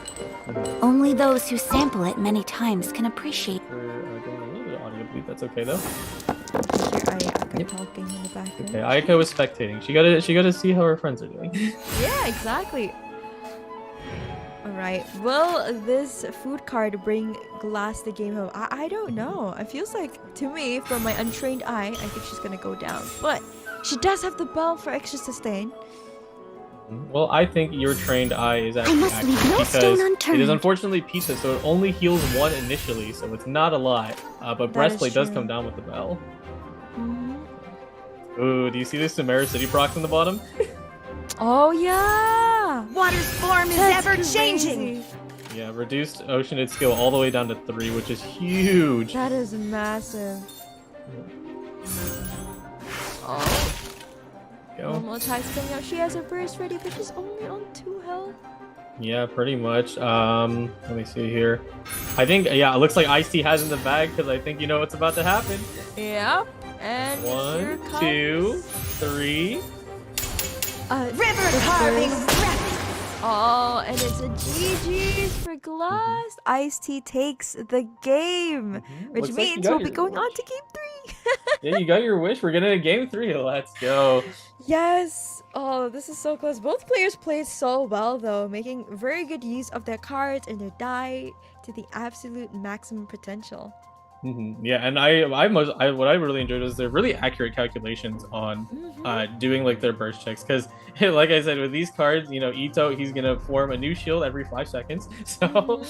Only those who sample it many times can appreciate. We're getting a little bit of audio bleed. That's okay though. Here talking in the background. Okay, Ayaka was spectating. She gotta see how her friends are doing. Yeah, exactly. Alright, will this food card bring Glass the game home? I don't know. It feels like, to me, from my untrained eye, I think she's gonna go down. But she does have the bell for extra sustain. Well, I think your trained eye is actually accurate because it is unfortunately pizza, so it only heals 1 initially, so it's not a lot. But breastplate does come down with the bell. Ooh, do you see this Samara City procs on the bottom? Oh yeah! Water's form is ever changing. Yeah, reduced Oceanid skill all the way down to 3, which is huge. That is massive. Oh. Normal attacks coming out. She has a burst ready, but she's only on 2 health. Yeah, pretty much. Let me see here. I think, yeah, it looks like Ice-T has in the bag because I think you know what's about to happen. Yeah. And 1, 2, 3. River carving rapid. Oh, and it's a GG's for Glass. Ice-T takes the game, which Looks like means we'll be going on to game 3. Yeah, you got your wish. We're getting a game 3. Let's go. Yes. Oh, this is so close. Both players played so well, though, making very good use of their cards and their die to the absolute maximum potential. Yeah, and what I really enjoyed was their really accurate calculations on doing like their burst checks, because like I said, with these cards, Ito, he's gonna form a new shield every 5 seconds, so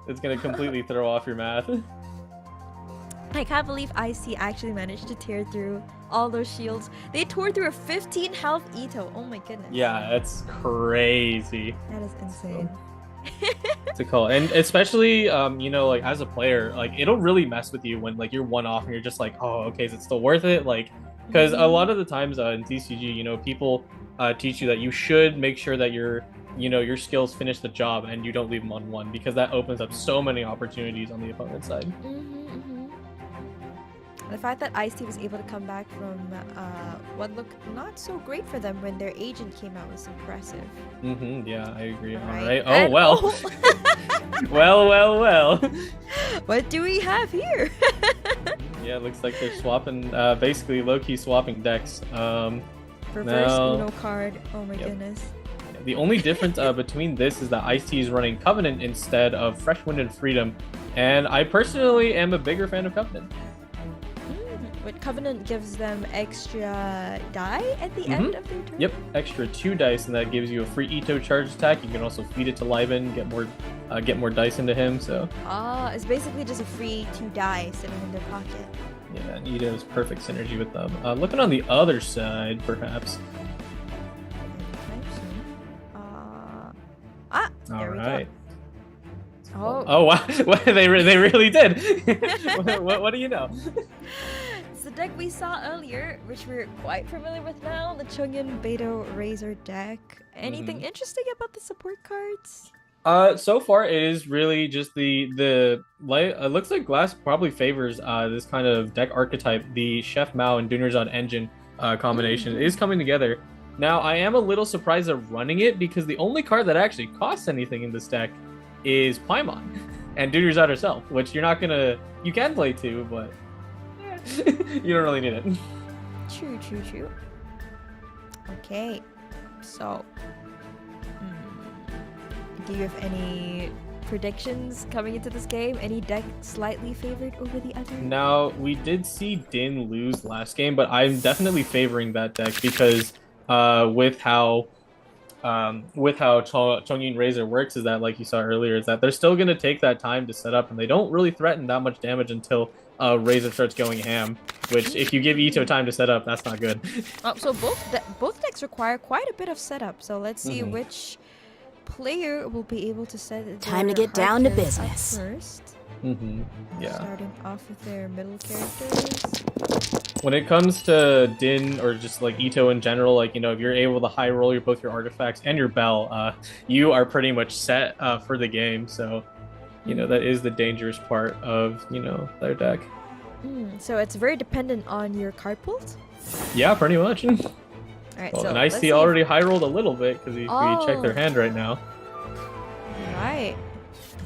it's gonna completely throw off your math. I can't believe Ice-T actually managed to tear through All those shields. They tore through a 15 health Ito. Oh my goodness. Yeah, that's crazy. That is insane. To call, and especially you know, like as a player, like it'll really mess with you when like you're one off and you're just like, oh, okay, is it still worth it? Like, because a lot of the times in TCG, you know, people teach you that you should make sure that your skills finish the job and you don't leave them on one, because that opens up so many opportunities on the opponent's side. The fact that Ice-T was able to come back from what looked not so great for them when their agent came out was impressive. Yeah, I agree. All Right. right. Oh, And- well. well. What do we have here? Yeah, it looks like they're swapping, basically low-key swapping decks. Reverse now- Uno card. Oh my Yep. goodness. The only difference between this is that Ice-T is running Covenant instead of Fresh Wind and Freedom, and I personally am a bigger fan of Covenant. But Covenant gives them extra die at the end of their turn? Yep, extra 2 dice, and that gives you a free Ito charge attack. You can also feed it to Liben, get more dice into him. So It's basically just a free 2 die sitting in their pocket. yeah, and Ito is perfect synergy with them. Looking on the other side, perhaps. There we Alright. go. Oh wow, they really did. what do you know? It's the deck we saw earlier, which we're quite familiar with now, the Chungin Beidou Razor deck. Anything interesting about the support cards? So far it is really just the light. It looks like Glass probably favors this kind of deck archetype. The Chef Mao and Dunyarzad engine combination is coming together. Now I am a little surprised at running it, because the only card that actually costs anything in this deck is Paimon and Dunyarzad herself, which you can play too, but you don't really need it. True. Okay, so do you have any predictions coming into this game? Any deck slightly favored over the other? Now, we did see Din lose last game, but I'm definitely favoring that deck because with how Chongyin Razor works is that, like you saw earlier, is that they're still going to take that time to set up, and they don't really threaten that much damage until Razor starts going ham, which if you give Ito time to set up, that's not good. So both decks require quite a bit of setup, so let's see which player will be able to set Time to their get down to hard cards business. up first. Yeah. Starting off with their middle characters. When it comes to Din or just like Ito in general, like, you know, if you're able to high roll both your artifacts and your bell, you are pretty much set for the game. So, you know, that is the dangerous part of, you know, their deck. So it's very dependent on your card pulls? Yeah, pretty much. Alright, Well, so and Ice-T already high rolled a little bit because we checked their hand right now. Right.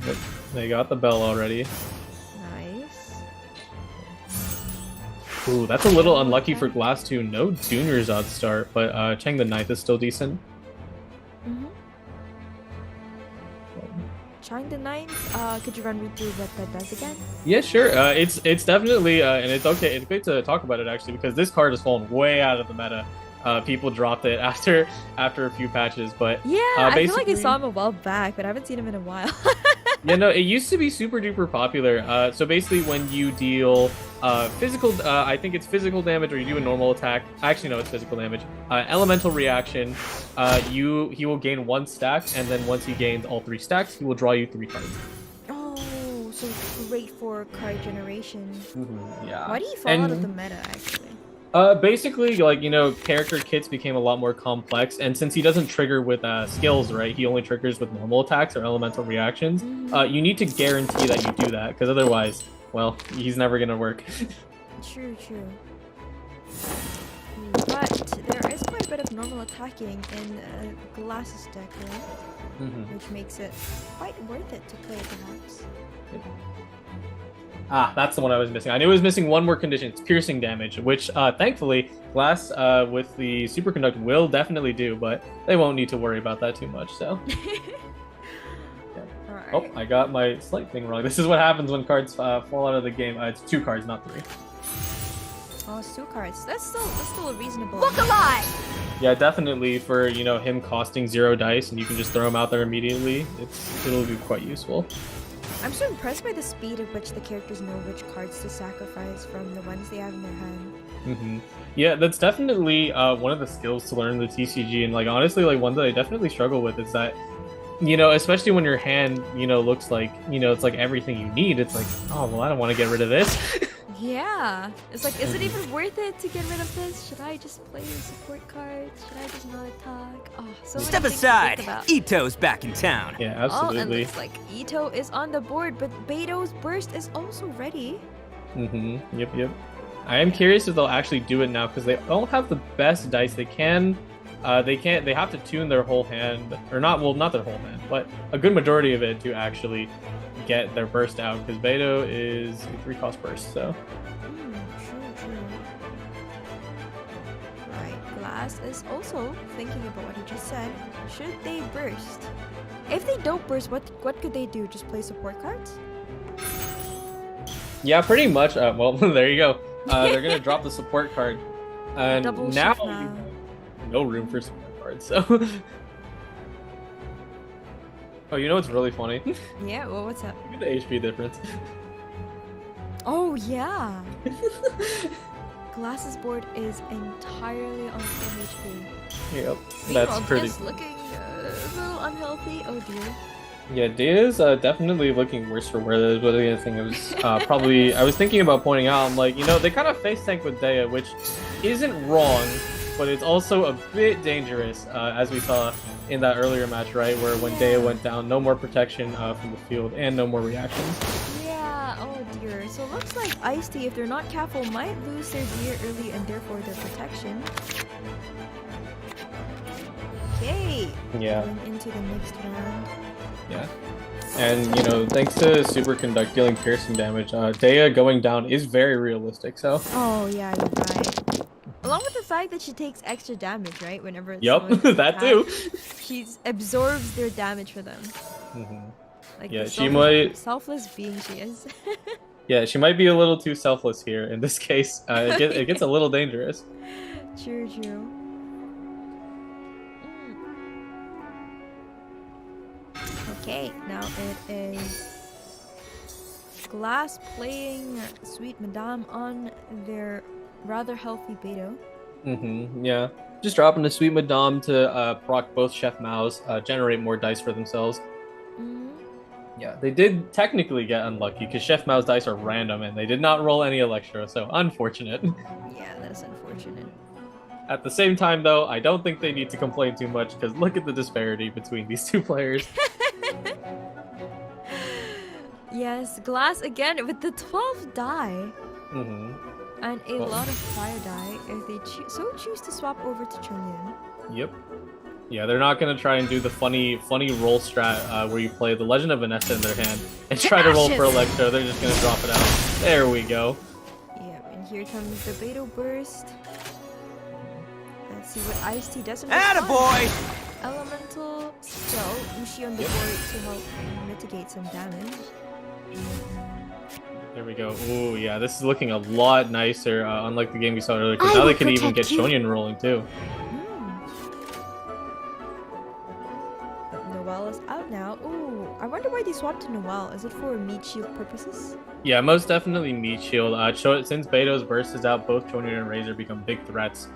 But they got the bell already. Nice. Ooh, that's a little unlucky for Glass 2. No Dunyarzad start, but Cheng the Ninth is still decent. Chang the Ninth, could you run me through what that does again? Yeah, sure. It's definitely and it's okay. It's great to talk about it actually, because this card has fallen way out of the meta. People dropped it after a few patches, but Yeah, I feel like I basically- saw him a while back, but I haven't seen him in a while. Yeah, no, it used to be super duper popular. So basically, when you deal physical, I think it's physical damage, or you do a normal attack. Actually, no, it's physical damage. Elemental reaction. He will gain 1 stack, and then once he gains all 3 stacks, he will draw you 3 cards. Oh, so great for card generation. Yeah. Why do you fall out of the meta, actually? Basically, like, you know, character kits became a lot more complex, and since he doesn't trigger with skills, right, he only triggers with normal attacks or elemental reactions, you need to guarantee that you do that, because otherwise, well, he's never gonna work. True. But there is quite a bit of normal attacking in Glass's deck, right? Which makes it quite worth it to play, perhaps. Ah, that's the one I was missing. I knew it was missing one more condition. It's piercing damage, which thankfully Glass with the superconduct will definitely do, but they won't need to worry about that too much. So. Alright. Oh, I got my slight thing wrong. This is what happens when cards fall out of the game. It's 2 cards, not 3. Oh, it's 2 cards. That's still a reasonable. Look alive! Yeah, definitely for, you know, him costing 0 dice and you can just throw him out there immediately. It'll be quite useful. I'm so impressed by the speed at which the characters know which cards to sacrifice from the ones they have in their hand. Yeah, that's definitely one of the skills to learn the TCG, and like honestly, like one that I definitely struggle with is that, you know, especially when your hand, you know, looks like, you know, it's like everything you need. It's like, oh well, I don't want to get rid of this. Yeah, it's like, is it even worth it to get rid of this? Should I just play support cards? Should I just not attack? Oh, so many Step things aside. to think about. Ito's back in town. Yeah, Oh, and absolutely. looks like Ito is on the board, but Beto's burst is also ready. Yep. I am curious if they'll actually do it now because they don't have the best dice. They have to tune their whole hand, or not their whole hand, but a good majority of it to actually get their burst out because Beto is a 3-cost burst, so. True. Right, Glass is also thinking about what he just said. Should they burst? If they don't burst, what could they do? Just play support cards? Yeah, pretty much. Well, there you go. They're gonna drop the support card, and Double now shift now. no room for support cards. So. Oh, you know what's really funny? Yeah, well, what's up? Look at the HP difference. Oh, yeah. Glass's board is entirely on full HP. Yep, Meanwhile, that's pretty. Dia's looking a little unhealthy. Oh dear. Yeah, Dia's definitely looking worse for wear. That was the other thing I was probably I was thinking about pointing out. I'm like, you know, they kind of face tank with Dia, which isn't wrong, but it's also a bit dangerous, as we saw in that earlier match, right, where when Dia went down, no more protection from the field and no more reactions. Yeah, oh dear. So it looks like Ice-T, if they're not careful, might lose their gear early and therefore their protection. Okay. Yeah. Going into the next round. Yeah. And, you know, thanks to Superconduct dealing piercing damage, Dia going down is very realistic, so. Oh, yeah, you're right. Along with the fact that she takes extra damage, right? Whenever Yep, that too. She absorbs their damage for them. Like Yeah, the she might. selfless being she is. Yeah, she might be a little too selfless here in this case. It gets a little dangerous. True. Okay, now it is Glass playing Sweet Madame on their rather healthy Beto. Yeah. Just dropping the Sweet Madame to proc both Chef Mao's, generate more dice for themselves. Yeah, they did technically get unlucky because Chef Mao's dice are random and they did not roll any Electro, so unfortunate. Yeah, that's unfortunate. At the same time, though, I don't think they need to complain too much because look at the disparity between these two players. Yes, Glass again with the 12 die. And a lot of fire die if they choose to swap over to Chongyun. Yep. Yeah, they're not gonna try and do the funny roll strat where you play the Legend of Vanessa in their hand and try to roll for Electro. They're just gonna drop it out. There we go. Yep, and here comes the Beto burst. Let's see what Ice-T does. Attaboy! Elemental still Ushi on the board to help mitigate some damage. There we go. Ooh, yeah, this is looking a lot nicer, unlike the game we saw earlier, because now they can even get Shonyan rolling, too. Noelle is out now. Ooh, I wonder why they swapped to Noelle. Is it for meat shield purposes? Yeah, most definitely meat shield. Since Beto's burst is out, both Chonyan and Razor become big threats.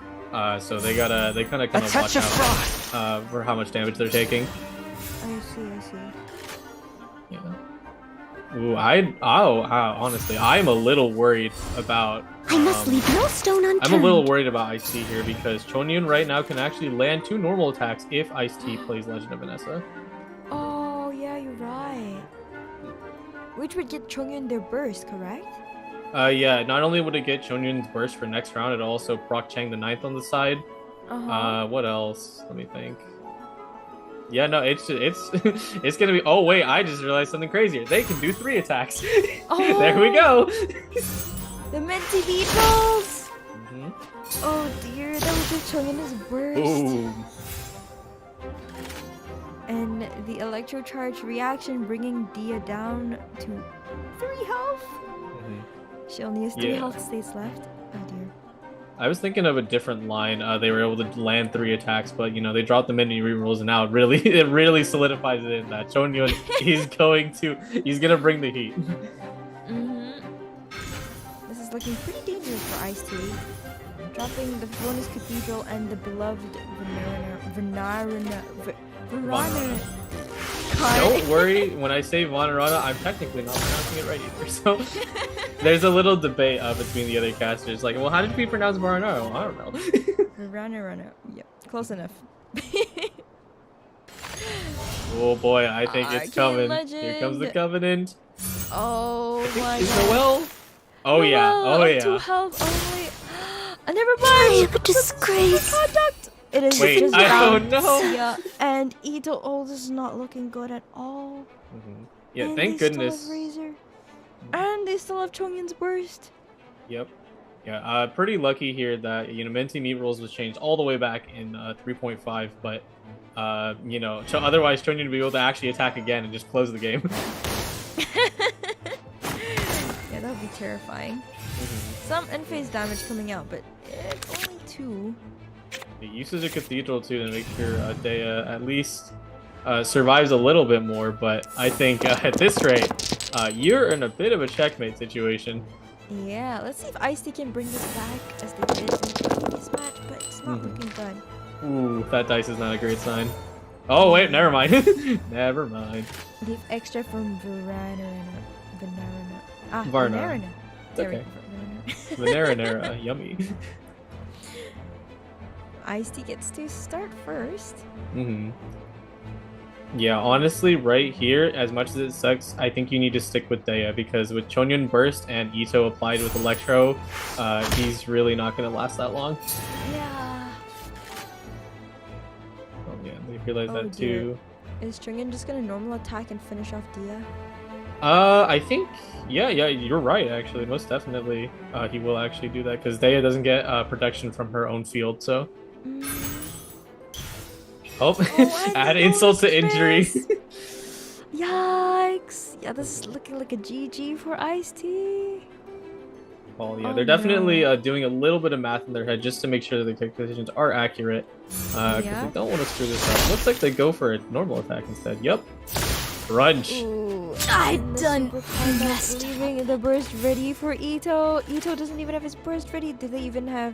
So they kind of watch out for how much damage they're taking. I see. Yeah. Ooh, honestly, I'm a little worried about. I must leave no stone unturned. I'm a little worried about Ice-T here because Chonyan right now can actually land 2 normal attacks if Ice-T plays Legend of Vanessa. Oh yeah, you're right. Which would get Chongyun their burst, correct? Yeah. Not only would it get Chonyan's burst for next round, it also proc Chang the 9th on the side. What else? Let me think. Yeah, no, it's gonna be. Oh wait, I just realized something crazier. They can do 3 attacks. Oh. There we go. The Minty Beatles! Oh dear, that was just Chongyun his burst. Boom. And the Electro Charge reaction bringing Dia down to 3 health. She only has 3 health states left. Oh dear. I was thinking of a different line. They were able to land 3 attacks, but you know they dropped the mini rerolls, and now it really solidifies it in that Chongyun he's gonna bring the heat. This is looking pretty dangerous for Ice-T. dropping the bonus cathedral and the beloved Vanarana card. Don't worry, when I say Vanarana, I'm technically not pronouncing it right either. So there's a little debate between the other casters. Like, well, how did we pronounce Vanarana? I don't know. Vanarana. Yep, close enough. Oh boy, I think it's coming. Legend. Here comes the Covenant. Oh my Is god. Noelle? Oh yeah, oh yeah. 2 health only. Never mind. I am a disgrace. Conduct. It is Wait, just I don't know. Yeah, and Ito. Oh, this is not looking good at all. Yeah, And thank they goodness. Still have Razor. And they still have Chongyun's burst. Yep. Yeah, pretty lucky here that, you know, Minty Meat Rules was changed all the way back in 3.5, but, you know, otherwise Chongyun would be able to actually attack again and just close the game. Yeah, that would be terrifying. Some end-phase damage coming out, but it's only 2. It uses a Cathedral, too, to make sure Dea at least survives a little bit more, but I think at this rate, you're in a bit of a checkmate situation. Yeah, let's see if Ice-T can bring this back as they did in the previous match, but it's not looking good. Ooh, that dice is not a great sign. Oh, wait, never mind. Never mind. Leave extra from Vanarana. Varna. Vanarana. It's There we okay. go. Vanarana, yummy. Ice-T gets to start first. Yeah, honestly, right here, as much as it sucks, I think you need to stick with Dea, because with Chongyun Burst and Ito applied with Electro, he's really not going to last that long. Yeah. Oh yeah, we realized that too. Is Chongyun just gonna normal attack and finish off Dea? I think, yeah, you're right, actually. Most definitely, he will actually do that, because Dea doesn't get protection from her own field, so... Oh, add insult to injury. Yikes! Yeah, this is looking like a GG for Ice-T. Well, yeah, they're definitely doing a little bit of math in their head just to make sure that the calculations are accurate. Because they don't want to screw this up. Looks like they go for a normal attack instead. Yep. Crunch. I've done messed. Leaving the burst ready for Ito. Ito doesn't even have his burst ready. Do they even have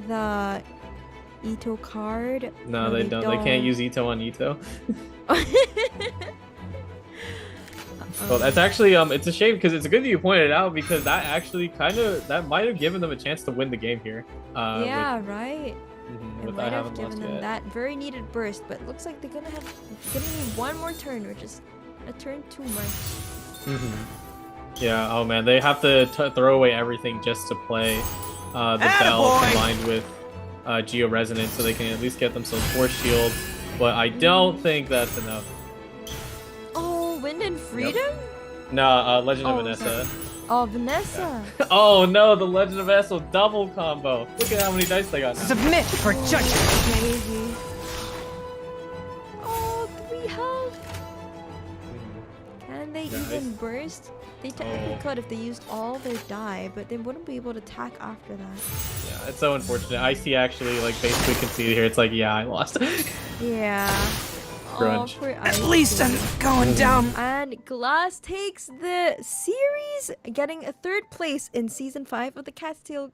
the Ito card? No, they don't. They can't use Ito on Ito. Well, that's actually it's a shame, because it's good that you pointed it out, because that actually that might have given them a chance to win the game here. Yeah, right. It might have given them yet. that very needed burst, but looks like they're gonna need one more turn, which is a turn too much. Yeah. Oh man, they have to throw away everything just to play the Bell combined with Geo Resonance, so they can at least get themselves Force Shield. But I don't think that's enough. Oh, Wind and Freedom? No, Legend of Vanessa. Sorry. Oh, Vanessa. Oh no, the Legend of Vanessa double combo. Look at how many dice they got now. Submit for judgment. Crazy. Oh, 3 health. Can they even burst? They technically could if they used all their die, but they wouldn't be able to attack after that. Yeah, it's so unfortunate. Icy actually basically conceded here. It's like, yeah, I lost. Yeah. Grunge. At least I'm going down. And Glass takes the series, getting a 3rd place in season 5 of the Cat's-Tail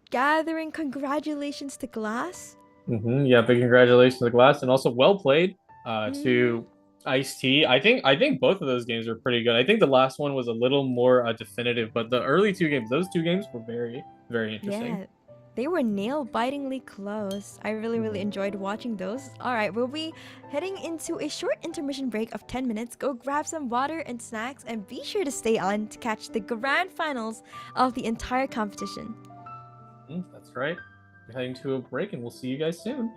Gathering. Congratulations to Glass. Yeah, big congratulations to Glass, and also well played to Ice-T. I think both of those games were pretty good. I think the last one was a little more definitive, but the early 2 games, those 2 games were very, very interesting. Yeah, they were nail-bitingly close. I really enjoyed watching those. All right, we'll be heading into a short intermission break of 10 minutes. Go grab some water and snacks, and be sure to stay on to catch the grand finals of the entire competition. That's right. We're heading to a break, and we'll see you guys soon.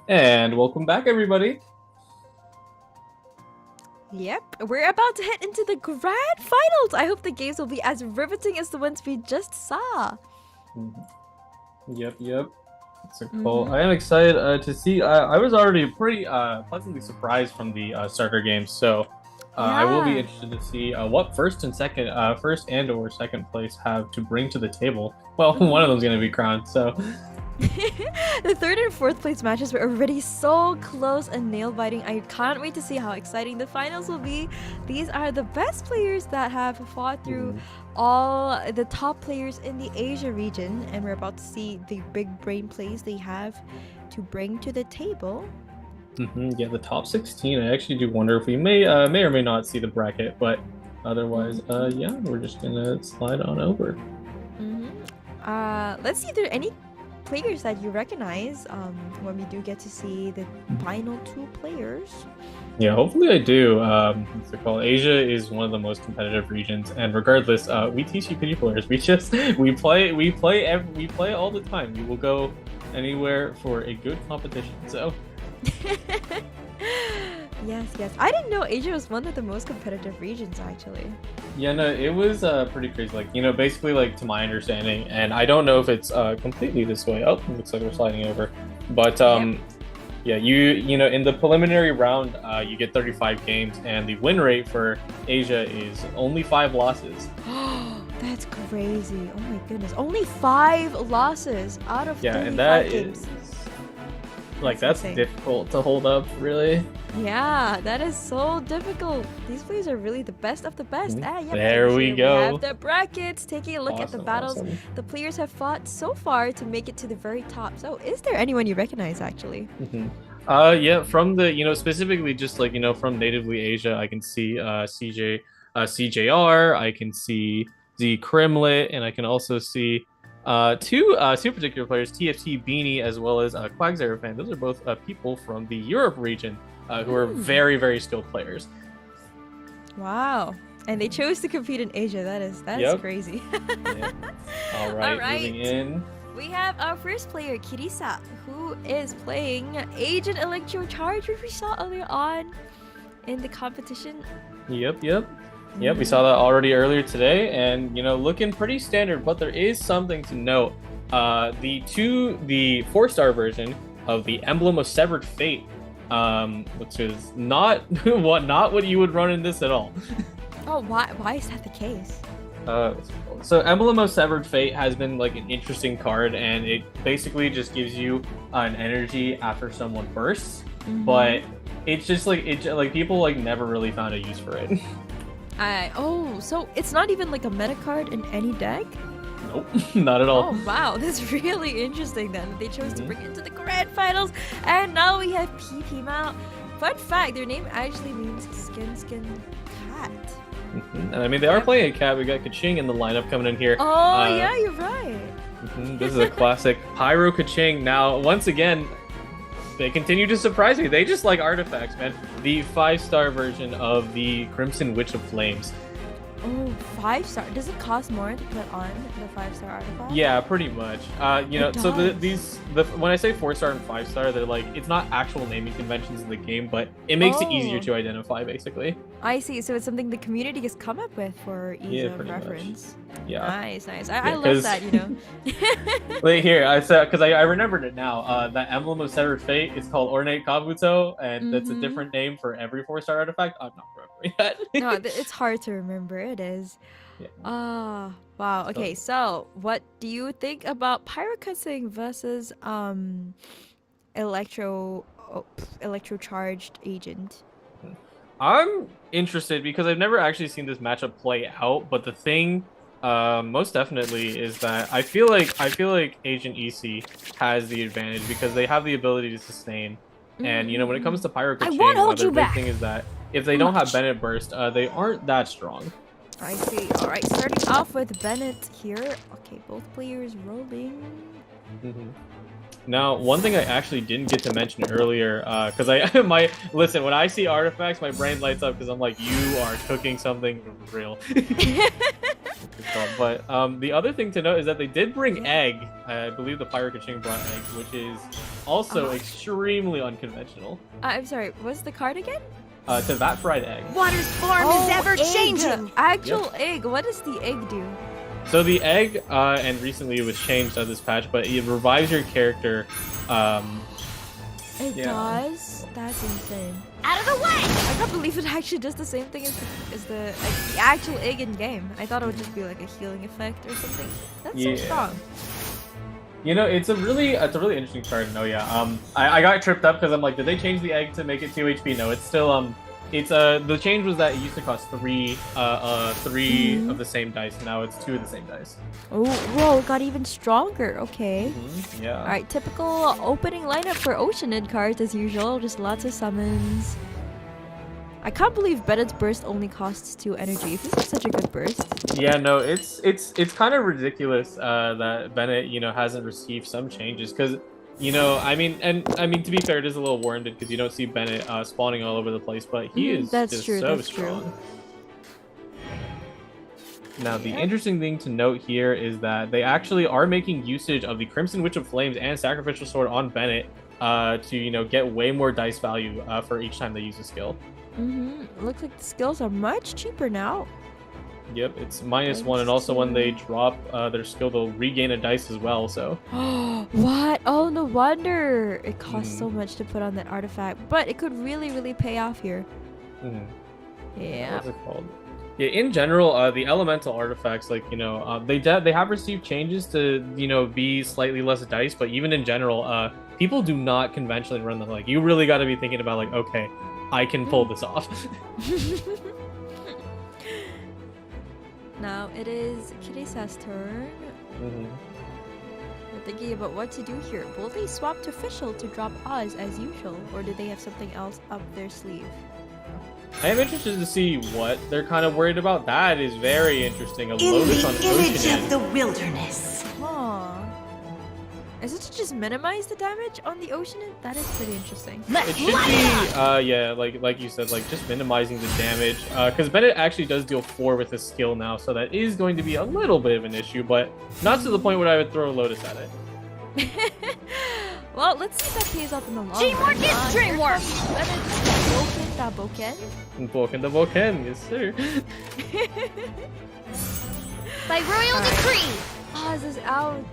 And welcome back, everybody. Yep, we're about to head into the grand finals. I hope the games will be as riveting as the ones we just saw. Yep. So cool. I am excited to see. I was already pretty pleasantly surprised from the starter games, so I will be interested to see what first and or second place have to bring to the table. Well, one of them's going to be crowned, so. The third and fourth place matches were already so close and nail-biting. I can't wait to see how exciting the finals will be. These are the best players that have fought through all the top players in the Asia region, and we're about to see the big brain plays they have to bring to the table. Yeah, the top 16. I actually do wonder if we may or may not see the bracket, but otherwise, yeah, we're just gonna slide on over. Let's see if there are any players that you recognize when we do get to see the final two players. Yeah, hopefully I do. What's it called? Asia is one of the most competitive regions, and regardless, we TCG players. We play all the time. We will go anywhere for a good competition. So. Yes. I didn't know Asia was one of the most competitive regions, actually. Yeah, no, it was pretty crazy. Like, basically, like, to my understanding, and I don't know if it's completely this way. Oh, looks like we're sliding over. But yeah, you know, in the preliminary round, you get 35 games, and the win rate for Asia is only 5 losses. That's crazy! Oh my goodness, only 5 losses out of 35 and that games. is. Like, that's difficult to hold up, really. Yeah, that is so difficult. These players are really the best of the best. There we go. We have the brackets, taking a look at the battles the players have fought so far to make it to the very top. So, is there anyone you recognize, actually? Yeah, from the, specifically just like, from natively Asia, I can see CJR, I can see the Kremlit, and I can also see two particular players, TFT Beanie as well as Quagsire Fan. Those are both people from the Europe region who are very, very skilled players. Wow. And they chose to compete in Asia. That is crazy. All right, moving in. We have our first player, Kirisa, who is playing Agent Electro Charge, which we saw earlier on in the competition. Yep, we saw that already earlier today, and looking pretty standard, but there is something to note. The 4-star version of the Emblem of Severed Fate, which is not what you would run in this at all. Oh, why is that the case? So Emblem of Severed Fate has been like an interesting card, and it basically just gives you an energy after someone bursts, but it's just like people like never really found a use for it. So it's not even like a meta card in any deck? Nope, not at all. Oh wow, that's really interesting then. They chose to bring it to the grand finals, and now we have PP Mount. Fun fact, their name actually means skin cat. And I mean, they are playing a cat. We got Kaching in the lineup coming in here. Oh yeah, you're right. This is a classic Pyro Kaching. Now, once again, they continue to surprise me. They just like artifacts, man. The 5-star version of the Crimson Witch of Flames. Oh, 5-star. Does it cost more to put on the 5-star artifact? Yeah, pretty much. So when I say 4-star and 5-star, they're like, it's not actual naming conventions in the game, but it makes it easier to identify, basically. I see. So it's something the community has come up with for ease of reference. Much. Yeah. Nice. I love that, Wait, here, because I remembered it now. That Emblem of Severed Fate is called Ornate Kabuto, and that's a different name for every 4-star artifact. I'm not remembering that. No, it's hard to remember. It is. Wow. Okay, so what do you think about Pyrocutsing versus electro charged agent? I'm interested because I've never actually seen this matchup play out, but the thing most definitely is that I feel like Agent EC has the advantage because they have the ability to sustain. And when it comes to Pyrocutsing, the big thing is that if they don't have Bennett Burst, they aren't that strong. I see. All right, starting off with Bennett here. Okay, both players rolling. Now, one thing I actually didn't get to mention earlier, because listen, when I see artifacts, my brain lights up because I'm like, you are cooking something real. difficult. But the other thing to note is that they did bring egg. I believe the Pyro Kaching brought egg, which is also extremely unconventional. I'm sorry, what's the card again? To that fried egg. Water's form is ever changing. Actual egg. What does the egg do? So the egg, and recently it was changed at this patch, but it revives your character. It does? That's insane. Out of the way! I can't believe it actually does the same thing as the actual egg in game. I thought it would just be like a healing effect or something. That's so strong. You know, it's a really interesting card. No, yeah. I got tripped up because I'm like, did they change the egg to make it 2 HP? No, it's still it's the change was that it used to cost 3 of the same dice. Now it's 2 of the same dice. Oh, whoa, it got even stronger. Okay. Yeah. All right, typical opening lineup for Oceanid cards as usual. Just lots of summons. I can't believe Bennett's burst only costs 2 energy. This is such a good burst. Yeah, no, it's kind of ridiculous that Bennett, you know, hasn't received some changes because, you know, I mean, to be fair, it is a little warranted because you don't see Bennett spawning all over the place, but he is just so strong. Now, the interesting thing to note here is that they actually are making usage of the Crimson Witch of Flames and Sacrificial Sword on Bennett to, you know, get way more dice value for each time they use a skill. Looks like the skills are much cheaper now. Yep, it's -1, and also when they drop their skill, they'll regain a dice as well, so... What? Oh, no wonder! It costs so much to put on that artifact, but it could really, really pay off here. Yeah. What's it called? Yeah, in general, the elemental artifacts, like, you know, they have received changes to, you know, be slightly less dice, but even in general, people do not conventionally run them. Like, you really got to be thinking about, like, okay, I can pull this off. Now it is Kirisa's turn. We're thinking about what to do here. Will they swap to official to drop Oz as usual, or do they have something else up their sleeve? I am interested to see what they're kind of worried about. That is very interesting. A Lotus on Oceanid. Of the wilderness. Is it to just minimize the damage on the Oceanid? That is pretty interesting. It should be, yeah, like you said, like just minimizing the damage. Because Bennett actually does deal 4 with his skill now, so that is going to be a little bit of an issue, but not to the point where I would throw a Lotus at it. Well, let's see if that pays off in the long run. Teamwork is dreamwork! Boken the Boken, yes sir. By royal decree! Oz is out.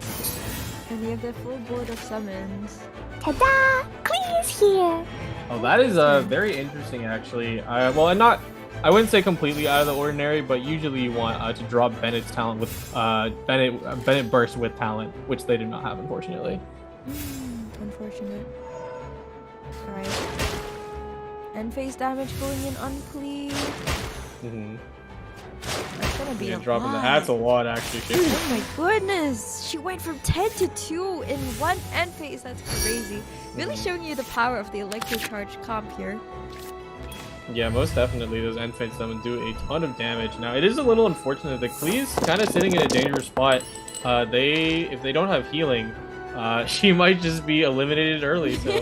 And we have the full board of summons. Ta-da! Clee's here! Oh, that is very interesting, actually. Well, I wouldn't say completely out of the ordinary, but usually you want to drop Bennett's talent with Bennett burst with talent, which they do not have, unfortunately. Unfortunate. Alright. End phase damage going in on Clee. That's gonna be dropping that's a lot, actually. Oh my goodness! She went from 10 to 2 in one end phase. That's crazy. Really showing you the power of the electro charge comp here. Yeah, most definitely. Those end phase summons do a ton of damage. Now, it is a little unfortunate that Clee is kind of sitting in a dangerous spot. If they don't have healing, she might just be eliminated early. So, yeah.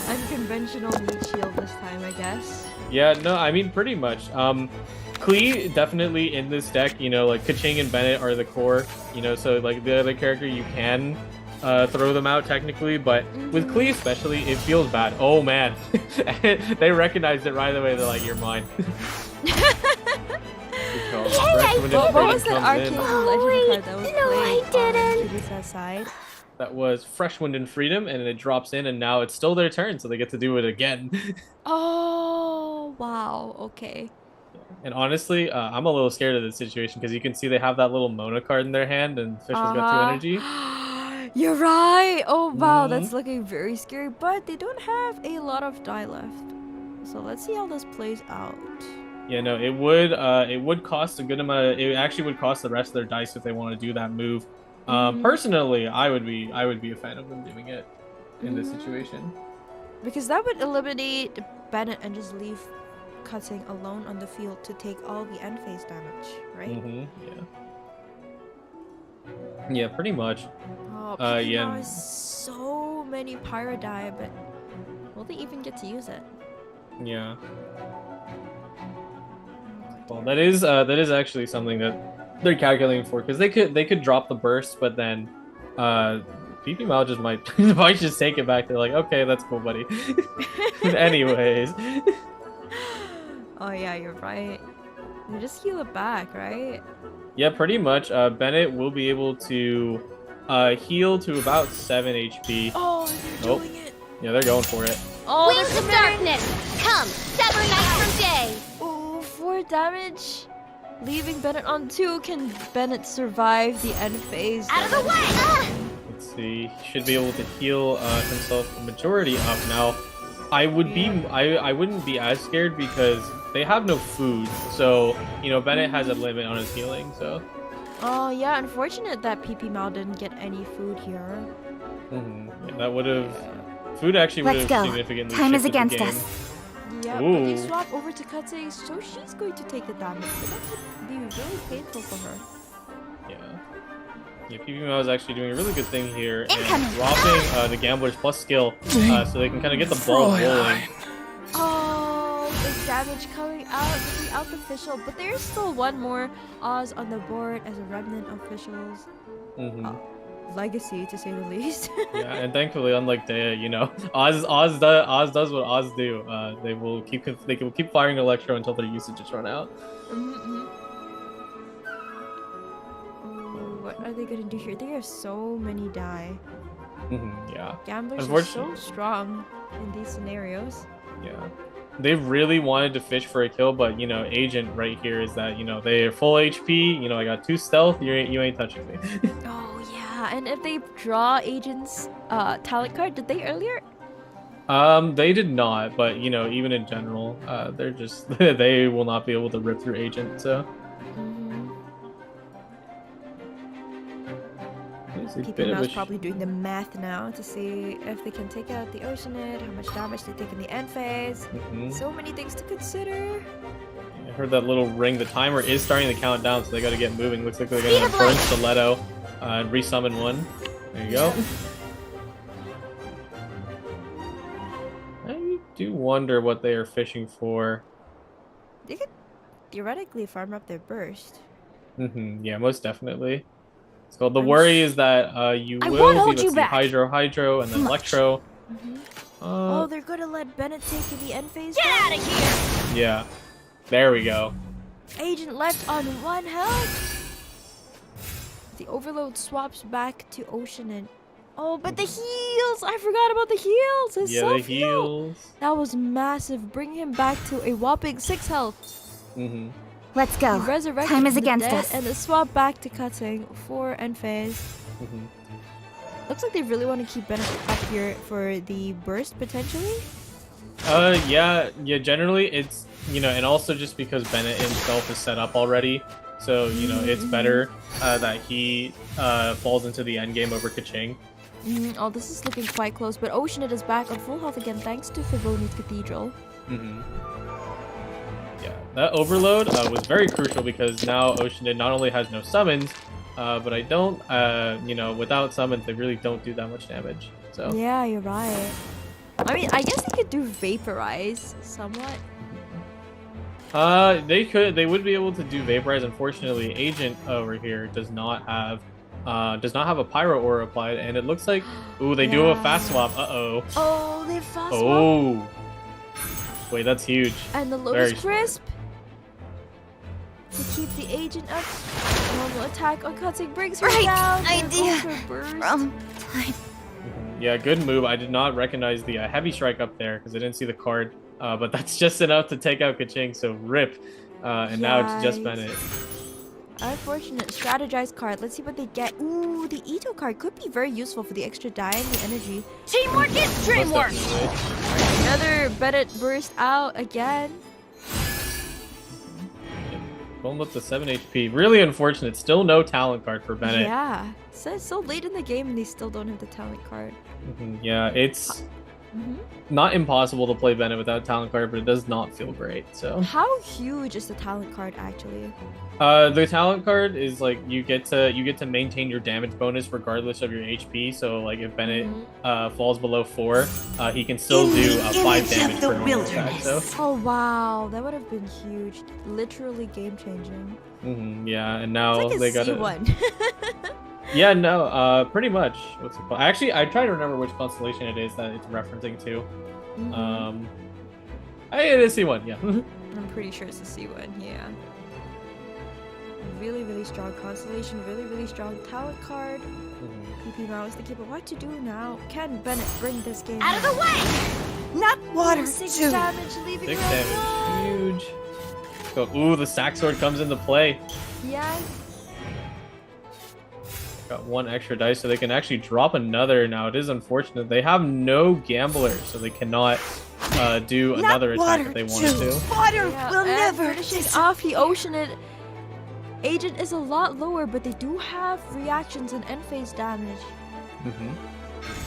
Unconventional meat shield this time, I guess. Yeah, no, I mean, pretty much. Clee definitely in this deck, you know, like Kaching and Bennett are the core, you know, so like the other character you can throw them out technically, but with Clee especially, it feels bad. Oh man, they recognized it right away. They're like, "You're mine." What was the arcane legend card that was played on Kirisa's side? That was Fresh Wind and Freedom, and it drops in, and now it's still their turn, so they get to do it again. Oh, wow. Okay. And honestly, I'm a little scared of this situation because you can see they have that little Mona card in their hand, and Official's got 2 energy. You're right. Oh, wow. That's looking very scary, but they don't have a lot of die left. So let's see how this plays out. Yeah, no, it would cost a good amount. It actually would cost the rest of their dice if they want to do that move. Personally, I would be a fan of them doing it in this situation. Because that would eliminate Bennett and just leave Cutting alone on the field to take all the end phase damage, right? Yeah, pretty much. Oh, yeah. Has so many pyro die, but will they even get to use it? Yeah. Well, that is actually something that they're calculating for, because they could drop the burst, but then PP Mal just might just take it back. They're like, okay, that's cool, buddy. Anyways. Oh yeah, you're right. You just heal it back, right? Yeah, pretty much. Bennett will be able to heal to about 7 HP. Oh, they're doing it. Yeah, they're going for it. Oh, Wings of darkness, come, sever night from day. Oh, 4 damage. Leaving Bennett on 2. Can Bennett survive the end phase? Out of the way! Let's see. He should be able to heal himself the majority up now. I wouldn't be as scared because they have no food. So, you know, Bennett has a limit on his healing, so. Oh, yeah, unfortunate that PP Mal didn't get any food here. Yeah, that would have... Food actually would have significantly Time is shifted the against game. us. Yeah, but they swap over to Katsei, so she's going to take the damage. But that could be really painful for her. Yeah, PP Mal is actually doing a really good thing here and dropping the Gamblers plus skill so they can kind of get the ball rolling. Oh, the damage coming out without the official, but there's still one more Oz on the board as a remnant officials. Legacy, to say the least. Yeah, and thankfully, unlike Dea, you know, Oz does what Oz do. They will keep firing Electro until their usage is run out. What are they gonna do here? They have so many die. Yeah. Gamblers are so strong in these scenarios. Yeah. They really wanted to fish for a kill, but you know, Agent right here is that, you know, they're full HP. You know, I got 2 stealth. You ain't touching me. Oh yeah, and if they draw Agent's talent card, did they earlier? They did not, but you know, even in general, they're just they will not be able to rip through Agent. So. PP Mal's probably doing the math now to see if they can take out the Oceanid, how much damage they take in the end phase. So many things to consider. I heard that little ring. The timer is starting to count down, so they got to get moving. Looks like they're going to burn Stiletto and resummon one. There you go. I do wonder what they are fishing for. They could theoretically farm up their burst. Yeah, most definitely. So the worry is that you will see, let's see, Hydro, and then Electro. Oh, they're gonna let Bennett take the end phase. Get out of here! Yeah, there we go. Agent left on 1 health. The overload swaps back to Oceanid. Oh, but the heals! I forgot about the heals. His the heals. That was massive. Bring him back to a whopping 6 health. Let's go. Time is against us. And the swap back to cutting for end phase. Looks like they really want to keep Bennett up here for the burst potentially. Yeah. Generally, it's, you know, and also just because Bennett himself is set up already, so you know it's better that he falls into the end game over Kaching. Oh, this is looking quite close, but Oceanid is back on full health again thanks to Favoni's Cathedral. Yeah, that overload was very crucial because now Oceanid not only has no summons, but I don't, you know, without summons, they really don't do that much damage. So yeah, you're right. I mean, I guess they could do Vaporize somewhat. They would be able to do Vaporize. Unfortunately, Agent over here does not have a Pyro Aura applied, and it looks like, ooh, they do have a fast swap. Oh, they fast swap. Oh. Wait, that's huge. And the Lotus Crisp to keep the Agent up. Normal attack on Cutting brings her down. Idea. Yeah, good move. I did not recognize the heavy strike up there because I didn't see the card. But that's just enough to take out Kaching. So rip. And now it's just Bennett. Unfortunate. Strategize card. Let's see what they get. Ooh, the Ito card could be very useful for the extra die and the energy. Teamwork is dreamwork! Another Bennett burst out again. Going up to 7 HP. Really unfortunate. Still no talent card for Bennett. Yeah. So late in the game and they still don't have the talent card. Yeah, it's not impossible to play Bennett without talent card, but it does not feel great. So How huge is the talent card actually? the talent card is like you get to maintain your damage bonus regardless of your HP. So like if Bennett falls below 4, he can still do 5 damage per normal attack. So Oh wow, that would have been huge. Literally game changing. yeah, and now It's like they got C1. Yeah, no, pretty much. What's it called? Actually, I try to remember which constellation it is that it's referencing to. It is C1, yeah. I'm pretty sure it's a C1, yeah. Really, really strong constellation, really, really strong talent card. PP Mouse the keeper. What to do now? Can Bennett bring this game Out of the way! Not water, 6 too. damage, leaving 6 her damage, huge. Go. Ooh, the sack sword comes into play. Yes. Got 1 extra dice, so they can actually drop another. Now it is unfortunate they have no gamblers, so they cannot do another attack if they wanted to. Water will and never finishing off the Oceanid. Agent is a lot lower, but they do have reactions and end phase damage.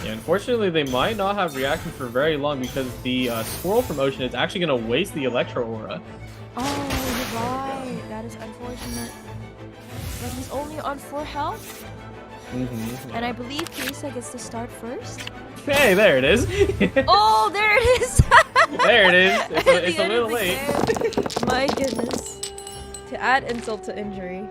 Yeah, unfortunately, they might not have reaction for very long because the Squirrel from Ocean is actually going to waste the Electro Aura. Oh, you're right. That is unfortunate. But he's only on 4 health. And I believe Kisa gets to start first. Hey, there it is. Oh, there it is. There it is. It's a little late. My goodness. To add insult to injury.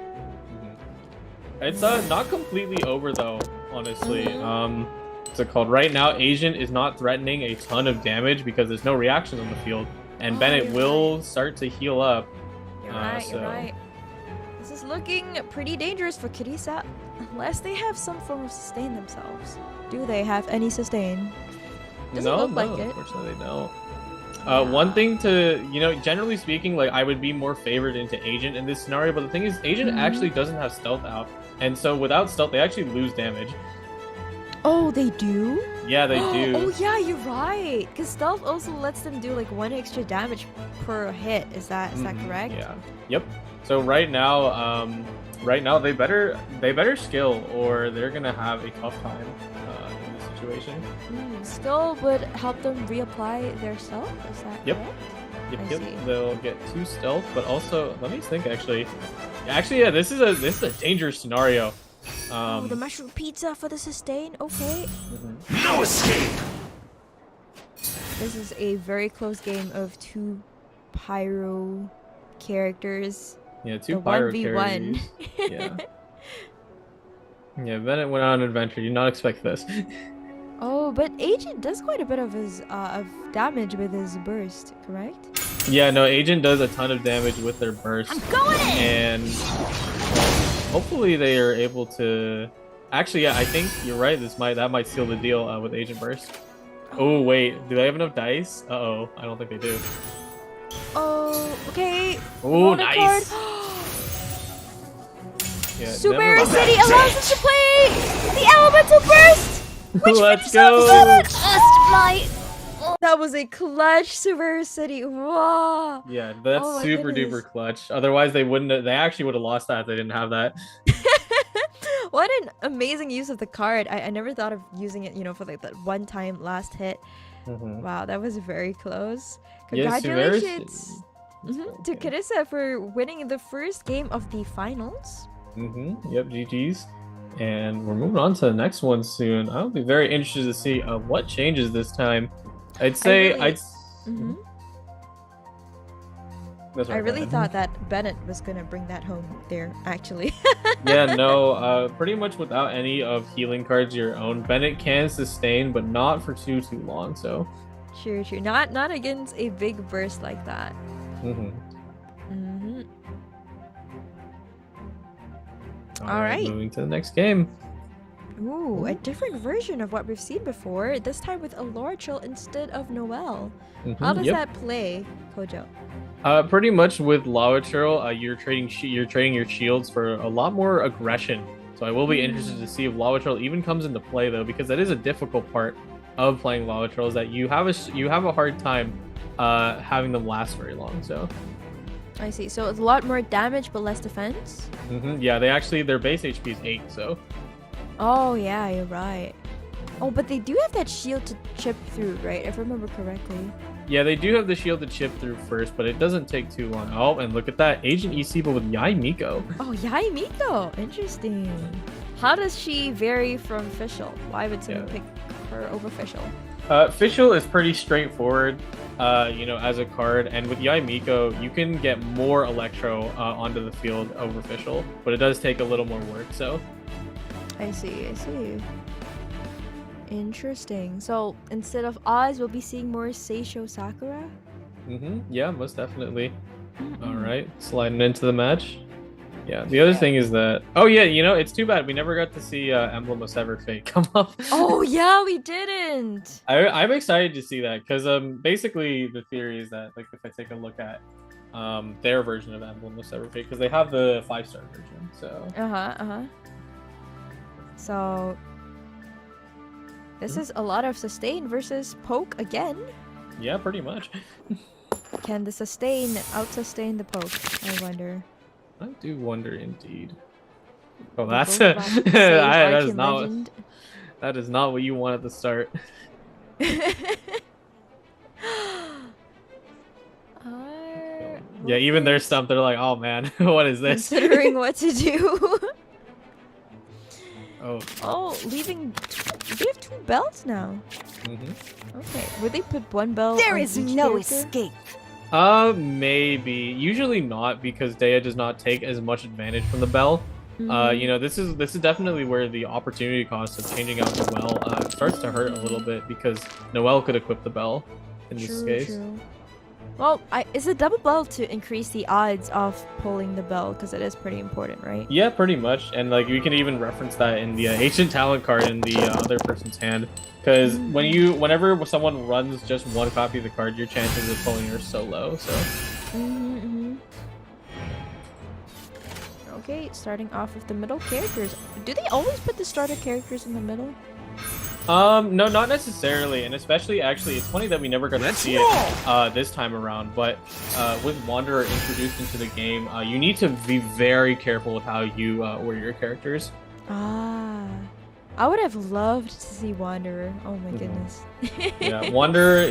It's not completely over though, honestly. What's it called? Right now, Asian is not threatening a ton of damage because there's no reactions on the field, and Bennett will start to heal up. You're right, you're right. This is looking pretty dangerous for Kirisa, unless they have some form of sustain themselves. Do they have any sustain? Doesn't look like it. Unfortunately, they don't. One thing to, generally speaking, like I would be more favored into Agent in this scenario, but the thing is, Agent actually doesn't have stealth out, and so without stealth, they actually lose damage. Oh, they do? Yeah, they do. Oh yeah, you're right. Because stealth also lets them do like 1 extra damage per hit. Is that correct? Yeah. Yep. So right now they better skill, or they're gonna have a tough time in this situation. Skill would help them reapply their stealth. Is that correct? Yep. They'll get 2 stealth, but also let me think. Actually, yeah, this is a dangerous scenario. The mushroom pizza for the sustain. Okay. No escape. This is a very close game of 2 pyro characters. Yeah, 2 pyro 1v1. characters. Yeah. Yeah, Bennett went on an adventure. You did not expect this. Oh, but Agent does quite a bit of his of damage with his burst, correct? Yeah, no, Agent does a ton of damage with their burst. I'm going in! And hopefully they are able to. Actually, yeah, I think you're right. That might seal the deal with Agent Burst. Oh wait, do they have enough dice? Uh-oh, I don't think they do. Oh, okay. Oh, nice. Yeah, Super City allows us to play the Elemental Burst! Which Let's go! That was a clutch Super City. Wow. Yeah, that's Oh my super goodness. duper clutch. Otherwise, they wouldn't. They actually would have lost that if they didn't have that. What an amazing use of the card. I never thought of using it, for like that one time last hit. Wow, that was very close. Yes, Congratulations to Kirisa for winning the first game of the finals. Yep, GG's. And we're moving on to the next one soon. I'll be very interested to see what changes this time. I'd say I really thought that Bennett was gonna bring that home there, actually. Yeah, no, pretty much without any of healing cards of your own, Bennett can sustain, but not for too long. So True. Not against a big burst like that. All right. Moving to the next game. Ooh, a different version of what we've seen before. This time with a Lorchel instead of Noelle. How does that play, Kojo? Pretty much with Lava Churl, you're trading your shields for a lot more aggression. So I will be interested to see if Lava Churl even comes into play though, because that is a difficult part of playing Lava Churl, is that you have a hard time having them last very long. So I see. So it's a lot more damage but less defense. Yeah, their base HP is 8. So oh yeah, you're right. Oh, but they do have that shield to chip through, right? If I remember correctly. Yeah, they do have the shield to chip through first, but it doesn't take too long. Oh, and look at that. Agent EC, but with Yai Miko. Oh, Yai Miko. Interesting. How does she vary from Fischl? Why would someone pick her over Fischl? Fischl is pretty straightforward, you know, as a card. And with Yai Miko, you can get more Electro onto the field over Fischl, but it does take a little more work, so. I see. Interesting. So instead of Oz, we'll be seeing more Seisho Sakura? Yeah, most definitely. All right, sliding into the match. Yeah, the other thing is that... Oh yeah, you know, it's too bad we never got to see Emblem of Severed Fate come up. Oh yeah, we didn't! I'm excited to see that, because basically the theory is that, like, if I take a look at their version of Emblem of Severed Fate, because they have the 5-star version, so... So... This is a lot of sustain versus poke again. Yeah, pretty much. Can the sustain out-sustain the poke? I wonder. I do wonder indeed. Oh, that's that is not what you want at the start. Yeah, even their stuff, they're like, oh man, what is this? Considering what to do. Oh, leaving. We have 2 bells now. Okay, would they put 1 bell? There on is each no character? escape. Maybe. Usually not, because Dea does not take as much advantage from the bell. You know, this is definitely where the opportunity cost of changing out Noelle starts to hurt a little bit, because Noelle could equip the bell in this case. True. Well, is a double bell to increase the odds of pulling the bell, because it is pretty important, right? Yeah, pretty much. And like we can even reference that in the ancient talent card in the other person's hand, because whenever someone runs just 1 copy of the card, your chances of pulling are so low. So. Okay, starting off with the middle characters. Do they always put the starter characters in the middle? No, not necessarily, and especially actually, it's funny that we never got to see it this time around. But with Wanderer introduced into the game, you need to be very careful with how you order your characters. I would have loved to see Wanderer. Oh my goodness. Yeah, Wanderer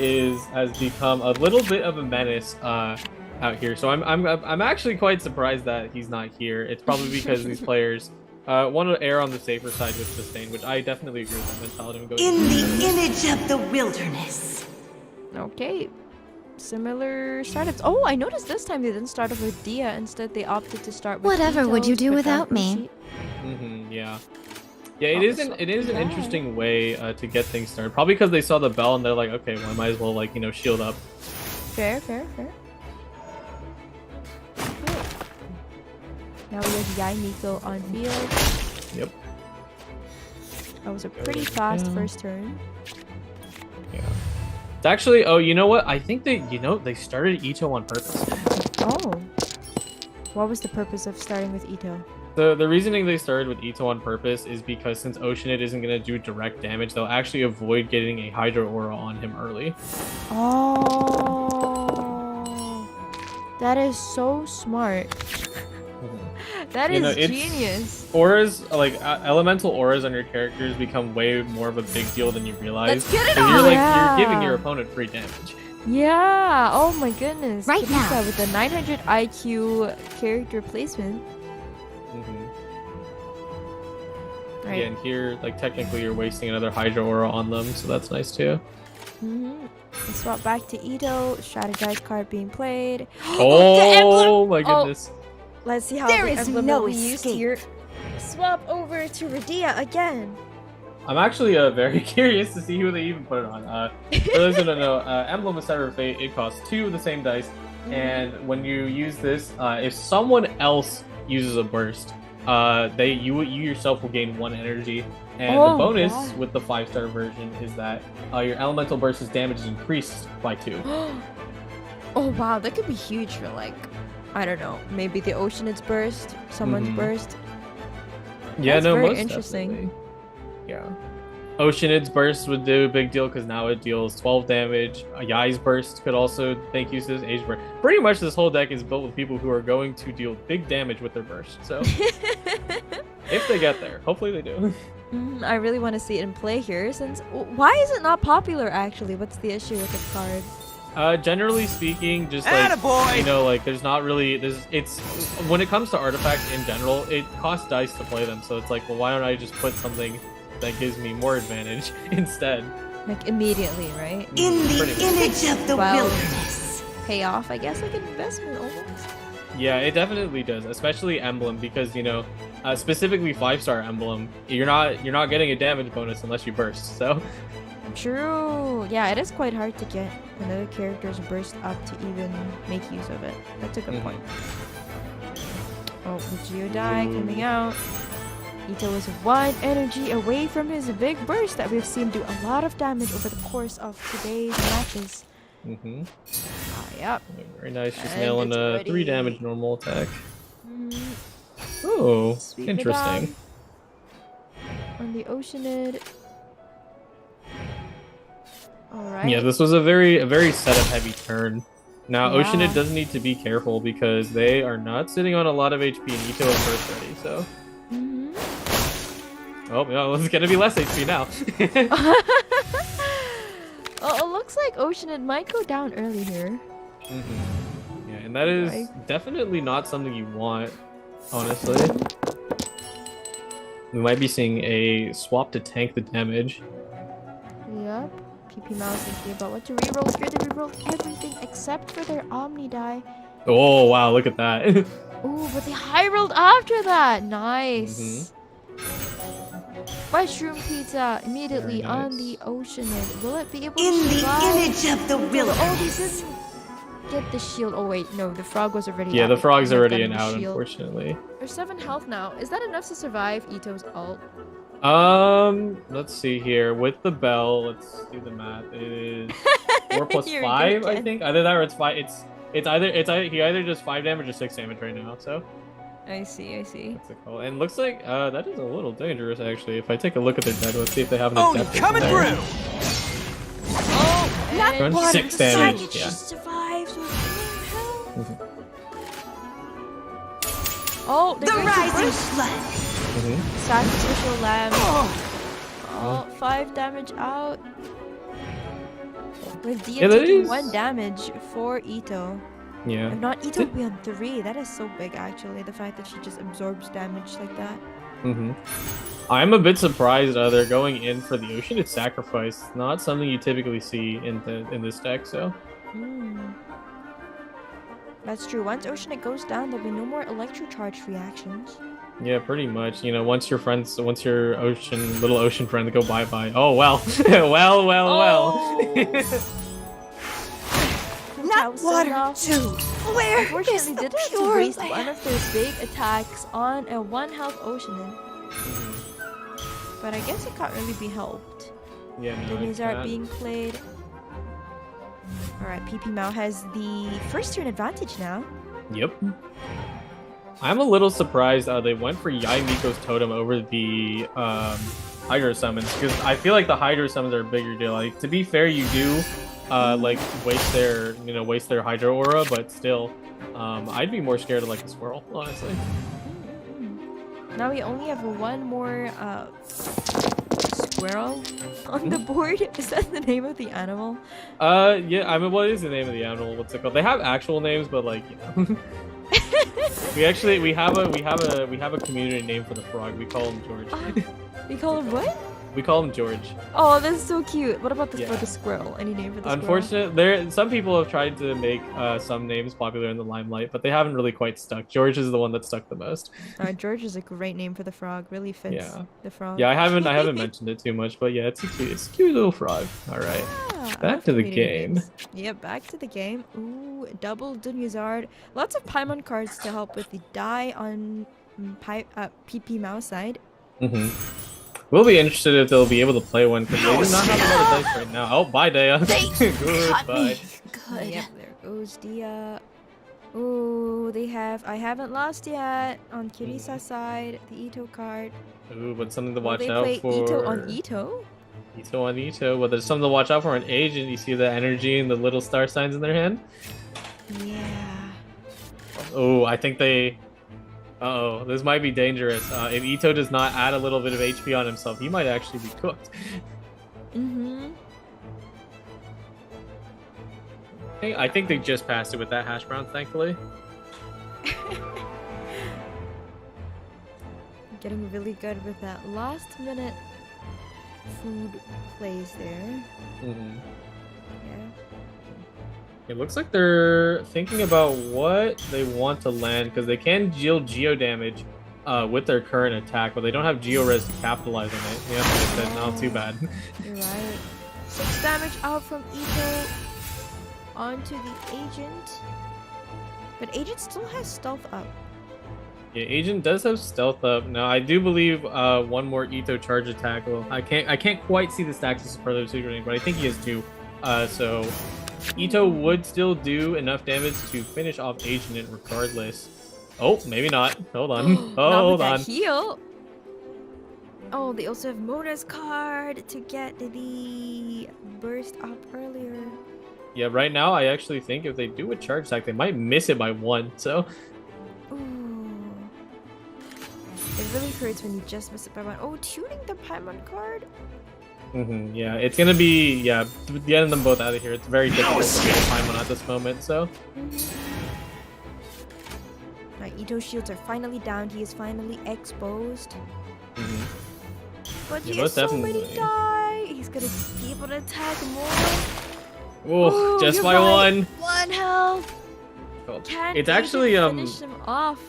has become a little bit of a menace out here. So I'm actually quite surprised that he's not here. It's probably because these players want to err on the safer side with sustain, which I definitely agree with that mentality. In the image of the wilderness. Okay. Similar startups. Oh, I noticed this time they didn't start off with Dia. Instead, they opted to start with Whatever would you do without me? Yeah. Yeah, it is an interesting way to get things started. Probably because they saw the bell and they're like, okay, well, I might as well, like, you know, shield up. Fair. Now we have Yai Miko on field. Yep. That was a pretty fast first turn. Yeah. It's actually, oh, you know what? I think they started Ito on purpose. Oh. What was the purpose of starting with Ito? The reasoning they started with Ito on purpose is because since Oceanid isn't going to do direct damage, they'll actually avoid getting a Hydro Aura on him early. Oh. That is so smart. That is genius. Auras, like elemental auras on your characters, become way more of a big deal than you realize. Let's get it on! Yeah. You're giving your opponent free damage. Yeah. Oh my goodness. Right now. With the 900 IQ character placement. Right. Yeah, and here, like, technically you're wasting another Hydro Aura on them, so that's nice too. We swap back to Ito. Strategize card being played. Oh my goodness. Let's see how there the is emblem no will be used here. Swap over to Radia again. I'm actually very curious to see who they even put it on. For those who don't know, Emblem of Severed Fate, it costs 2 of the same dice, and when you use this, if someone else uses a burst, you yourself will gain 1 energy. And the bonus with the 5-star version is that your elemental burst's damage is increased by 2. Oh wow, that could be huge for, like, I don't know, maybe the Oceanid's burst, someone's burst. Yeah, that's no, very most interesting. Definitely. Yeah. Oceanid's burst would do a big deal because now it deals 12 damage. Yai's burst could also make use of this Age burst. Pretty much this whole deck is built with people who are going to deal big damage with their burst. So if they get there, hopefully they do. I really want to see it in play here. Since why is it not popular? Actually, what's the issue with this card? Generally speaking, just like you know, like there's not really it's when it comes to artifacts in general, it costs dice to play them. So it's like, well, why don't I just put something that gives me more advantage instead? Like immediately, right? In the image of the wilderness. Pay off, I guess, like an investment almost. Yeah, it definitely does, especially emblem, because you know, specifically 5-star emblem, you're not getting a damage bonus unless you burst. So. True. Yeah, it is quite hard to get another character's burst up to even make use of it. That's a good point. Oh, the Geodai coming out. Ito is 1 energy away from his big burst that we've seen do a lot of damage over the course of today's matches. Yep. Very nice. Just nailing a 3 damage normal attack. Oh, interesting. On the Oceanid. Alright. Yeah, this was a very setup heavy turn. Now Oceanid does need to be careful because they are not sitting on a lot of HP and Ito is burst ready, so. Oh, no, it's gonna be less HP now. Oh, it looks like Oceanid might go down early here. Yeah, and that is definitely not something you want, honestly. We might be seeing a swap to tank the damage. Yep. PP Mouse thinking about what to reroll here. They rerolled everything except for their Omni die. Oh, wow, look at that. Ooh, but they high rolled after that. Nice. Mushroom pizza immediately on the Oceanid. Will it be able to survive? In the image of the wilderness. Oh, they didn't get the shield. Oh wait, no, the frog was already out. Yeah, the frog's already out, unfortunately. There's 7 health now. Is that enough to survive Ito's ult? Let's see here. With the bell, let's do the math. It is 4 plus 5, I think. Either that or it's 5. It's either he either does 5 damage or 6 damage right now. So. I see. What's it called? And looks like that is a little dangerous actually. If I take a look at their dead, let's see if they have any depth. Coming through. Oh, and 6 damage. Yeah. Survives with oh, the rising flood. Sacrificial lamb. Oh, 5 damage out. With Dia taking 1 damage for Ito. Yeah. If not, Ito will be on 3. That is so big, actually. The fact that she just absorbs damage like that. I'm a bit surprised they're going in for the Ocean. It's sacrifice, not something you typically see in this deck. So. That's true. Once Oceanid goes down, there'll be no more electrocharge reactions. Yeah, pretty much. You know, once your little ocean friend go bye-bye. Oh, well. well. Not water, too. Where unfortunately, did have to waste one of their big attacks on a 1 health Oceanid. But I guess it can't really be helped. Yeah, no, the Nizar being played. Alright, PP Mao has the first turn advantage now. Yep. I'm a little surprised they went for Yai Miko's totem over the Hydro summons, because I feel like the Hydro summons are a bigger deal. Like, to be fair, you do like waste their Hydro aura, but still, I'd be more scared of like a Swirl, honestly. Now we only have 1 more squirrel on the board. Is that the name of the animal? Yeah. I mean, what is the name of the animal? What's it called? They have actual names, but like, you know. we have a community name for the frog. We call him George. We call him what? We call him George. Oh, that's so cute. What about for the squirrel? Any name for the squirrel? Unfortunately, some people have tried to make some names popular in the limelight, but they haven't really quite stuck. George is the one that stuck the most. George is a great name for the frog. Really fits the frog. Yeah, I haven't mentioned it too much, but yeah, it's a cute little frog. All right, back to the game. Yeah, back to the game. Ooh, double Dunyazard. Lots of Paimon cards to help with the die on PP Mao side. We'll be interested if they'll be able to play one, because they do not have a lot of dice right now. Oh, bye, Dea. Goodbye. Good. Yep, there goes Dia. Ooh, I haven't lost yet on Kirisa's side, the Ito card. Ooh, but something to watch Will out they for. play Ito on Ito? Ito on Ito. Well, there's something to watch out for an agent. You see the energy and the little star signs in their hand? Yeah. Oh, I think they Uh-oh, this might be dangerous. If Ito does not add a little bit of HP on himself, he might actually be cooked. I think they just passed it with that hash brown, thankfully. Getting really good with that last minute food plays there. Yeah. It looks like they're thinking about what they want to land, because they can deal geo damage with their current attack, but they don't have geo res to capitalize on it. Yeah, like I said, not too bad. You're right. 6 damage out from Ito onto the agent. But agent still has stealth up. Yeah, agent does have stealth up. Now I do believe one more Ito charge attack. Well, I can't quite see the stacks as further secret, but I think he has 2. So Ito would still do enough damage to finish off agent regardless. Oh, maybe not. Hold on. Hold on. Heal. Oh, they also have Mona's card to get the burst up earlier. Yeah, right now I actually think if they do a charge attack, they might miss it by 1. So. Ooh. It really hurts when you just miss it by 1. Oh, tuning the Paimon card. Yeah, it's gonna be getting them both out of here. It's very difficult to get Paimon at this moment. So. Now Ito's shields are finally down. He is finally exposed. But he has so many die. He's gonna be able to attack more. Oh, just by right. 1. 1 health. Cool. Can't It's actually finish him off.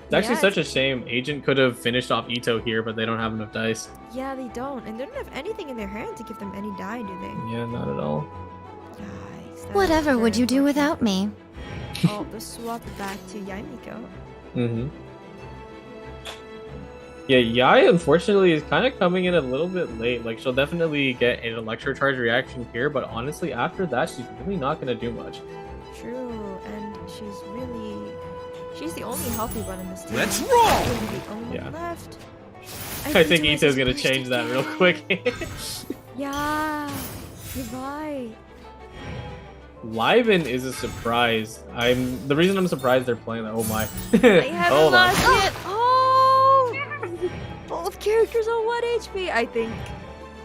It's actually such a shame. Agent could have finished off Ito here, but they don't have enough dice. Yeah, they don't, and they don't have anything in their hand to give them any die, do they? Yeah, not at all. Guys, Whatever would you do without me? Oh, let's swap it back to Yaimiko. Yeah, Yai unfortunately is kind of coming in a little bit late. Like, she'll definitely get an electro-charge reaction here, but honestly, after that, she's really not going to do much. True, and she's the only healthy one in this team. Let's roll! The only left. I think Ito's going to change that real quick. Yeah, goodbye. Liven is a surprise. The reason I'm surprised they're playing that. Oh my. I haven't lost yet. Oh! Both characters on 1 HP. I think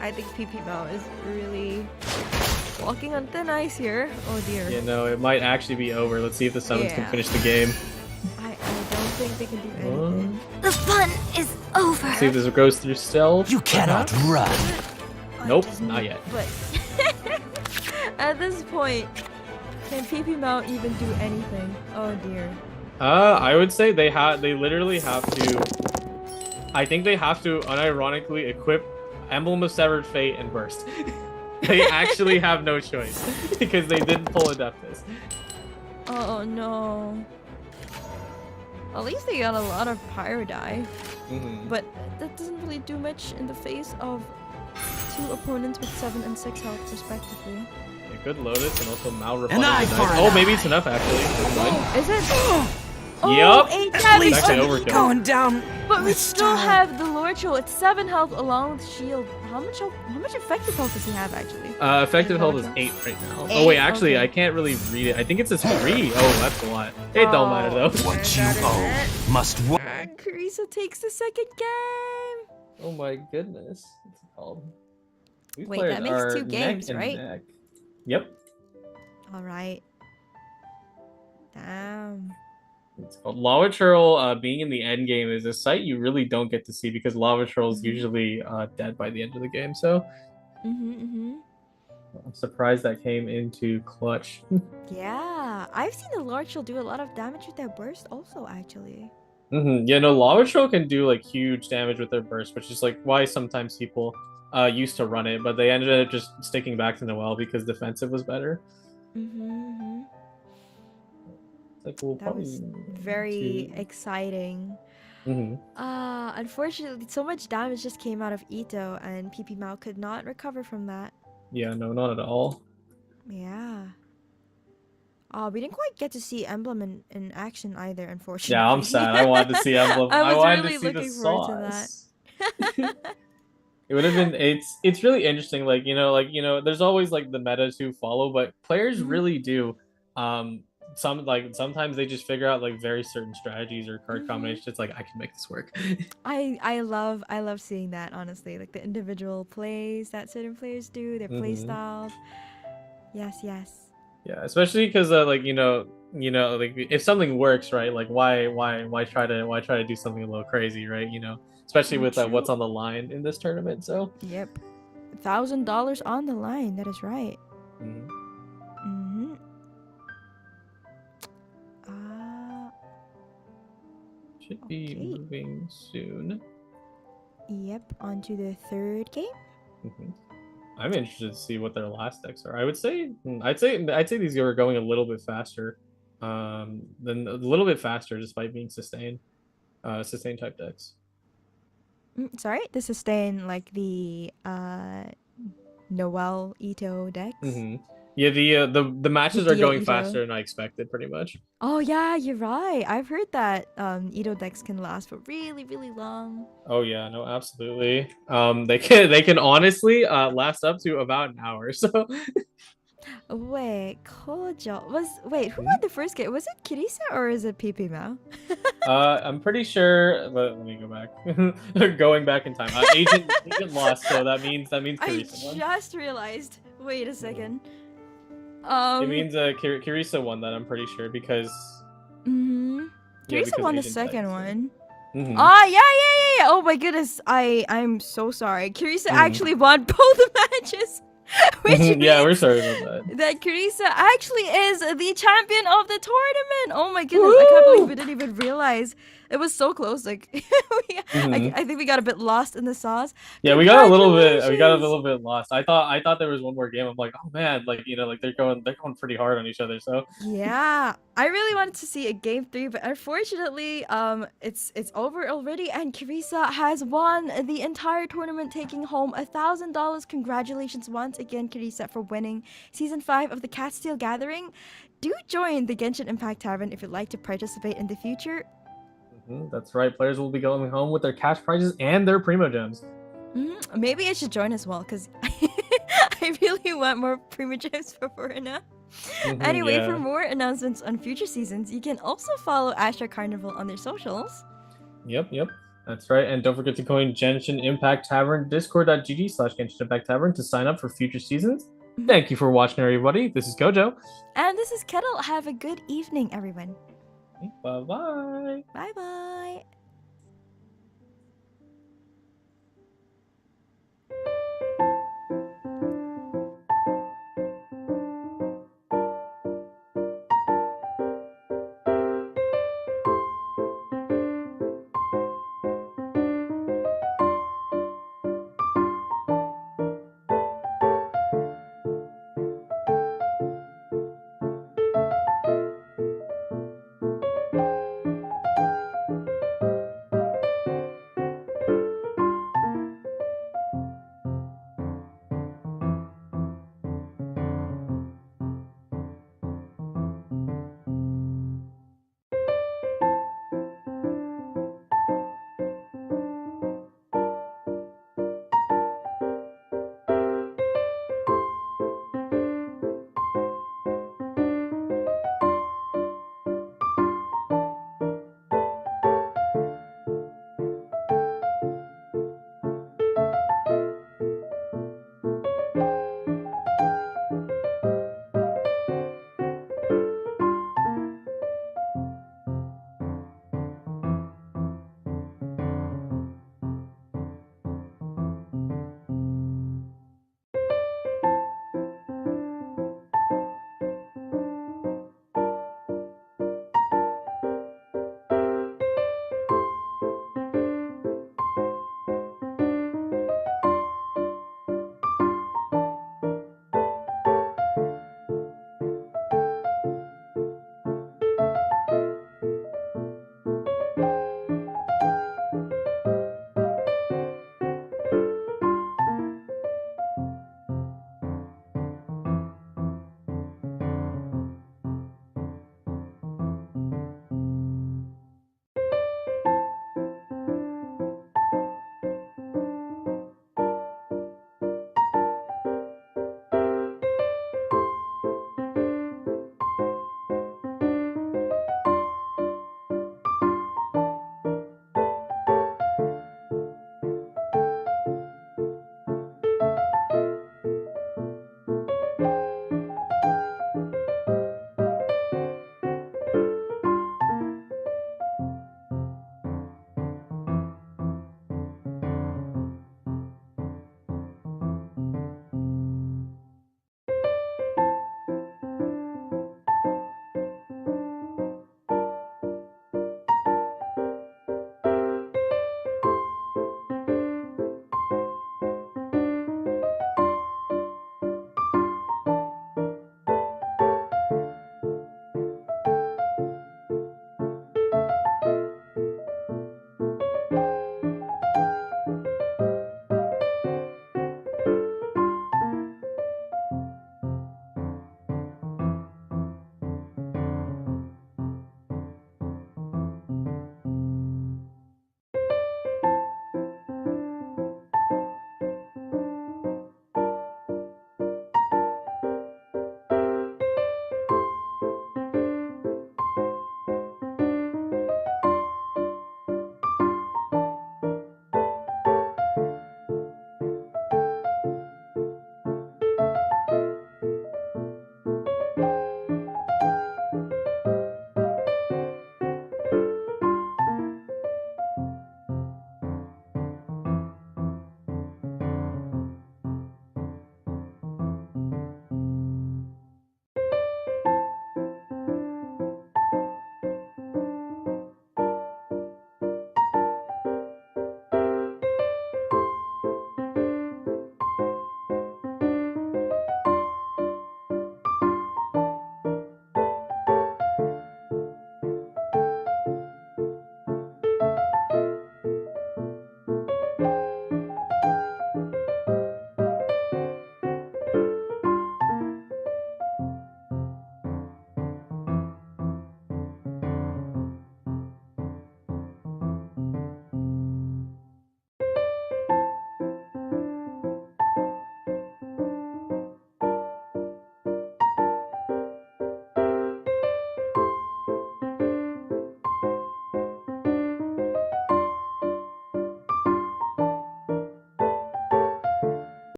PP Mao is really walking on thin ice here. Oh dear. Yeah, no, it might actually be over. Let's see if the summons can finish the game. I don't think they can do anything. The fun is over. Let's see if this goes through stealth. You cannot run. Nope, not yet. But at this point, can PP Mao even do anything? Oh dear. I would say they literally have to. I think they have to unironically equip Emblem of Severed Fate and Burst. They actually have no choice because they didn't pull a Deafness. Oh no. At least they got a lot of Pyro die. But that doesn't really do much in the face of 2 opponents with 7 and 6 health respectively. A good Lotus and also Mal An eye Reflecting for Dice. an Oh, maybe eye. it's enough actually. Is it? Yup. 8 At damage. least actually overkill. Going down. But we still have the Lord Troll. It's 7 health along with shield. How much effective health does he have actually? Effective health is 8 right now. Oh wait, actually, okay. I can't really read it. I think it's a 3. Oh, that's a lot. It don't matter though. What you owe must work. Carissa takes the second game. Oh my goodness. What's it called? These Wait, players that makes are 2 games, neck and right? neck. Yep. All right. Damn. It's called Lava Churl. Being in the end game is a sight you really don't get to see because Lava Churl is usually dead by the end of the game. So I'm surprised that came into clutch. Yeah, I've seen the Lord Troll do a lot of damage with their burst also actually. Yeah, no, Lava Churl can do like huge damage with their burst, which is like why sometimes people used to run it, but they ended up just sticking back to Noelle because defensive was better. Like, we'll That was very exciting. Unfortunately, so much damage just came out of Ito, and PP Mao could not recover from that. Yeah, no, not at all. Yeah. We didn't quite get to see Emblem in action either, unfortunately. Yeah, I'm sad. I wanted to see Emblem. I was wanted really to see looking the forward sauce. to that. It would have been. It's really interesting. Like there's always like the metas who follow, but players really do sometimes they just figure out like very certain strategies or card combinations. It's like I can make this work. I love seeing that, honestly, like the individual plays that certain players do, their play styles. Yes. Yeah, especially because like like if something works, right, like why try to do something a little crazy, right, especially with what's on the line in this tournament. So yep, $1,000 on the line, that is right. Should be moving soon. Yep, on to the third game. I'm interested to see what their last decks are. I'd say these are going a little bit faster, despite being sustain type decks. Sorry, the sustain, like the Noel Ito decks. Yeah, the matches are going faster than I expected, pretty much. Oh yeah, you're right. I've heard that Ito decks can last for really, really long. Oh yeah, no, absolutely. They can honestly last up to about an hour. So wait, Kojo who won the first game? Was it Kirisa or is it PP Mao? I'm pretty sure. Let me go back. Going back in time. Agent lost, so that means Kirisa won. I just realized. Wait a second. It means Kirisa won that, I'm pretty sure, because Kirisa won the second one. Yeah. Oh my goodness, I'm so sorry. Kirisa actually won both matches. Which yeah, we're sorry about that. That Kirisa actually is the champion of the tournament. Oh my goodness, I can't believe we didn't even realize. It was so close. Like, I think we got a bit lost in the sauce. Yeah, we got a little bit lost. I thought there was one more game. I'm like, oh man, like like they're going pretty hard on each other. So yeah, I really wanted to see a game 3, but unfortunately, it's over already, and Kirisa has won the entire tournament, taking home $1,000. Congratulations once again, Kirisa, for winning season 5 of the Catsteel Gathering. Do join the Genshin Impact Tavern if you'd like to participate in the future. That's right. Players will be going home with their cash prizes and their Primo Gems. Maybe I should join as well, because I really want more Primo Gems for Forina. Anyway, for more announcements on future seasons, you can also follow Astra Carnival on their socials. Yep. That's right. And don't forget to join Genshin Impact Tavern, discord.gg/Genshin Impact Tavern to sign up for future seasons. Thank you for watching, everybody. This is Gojo. And this is Kettle. Have a good evening, everyone. Bye-bye. Bye-bye.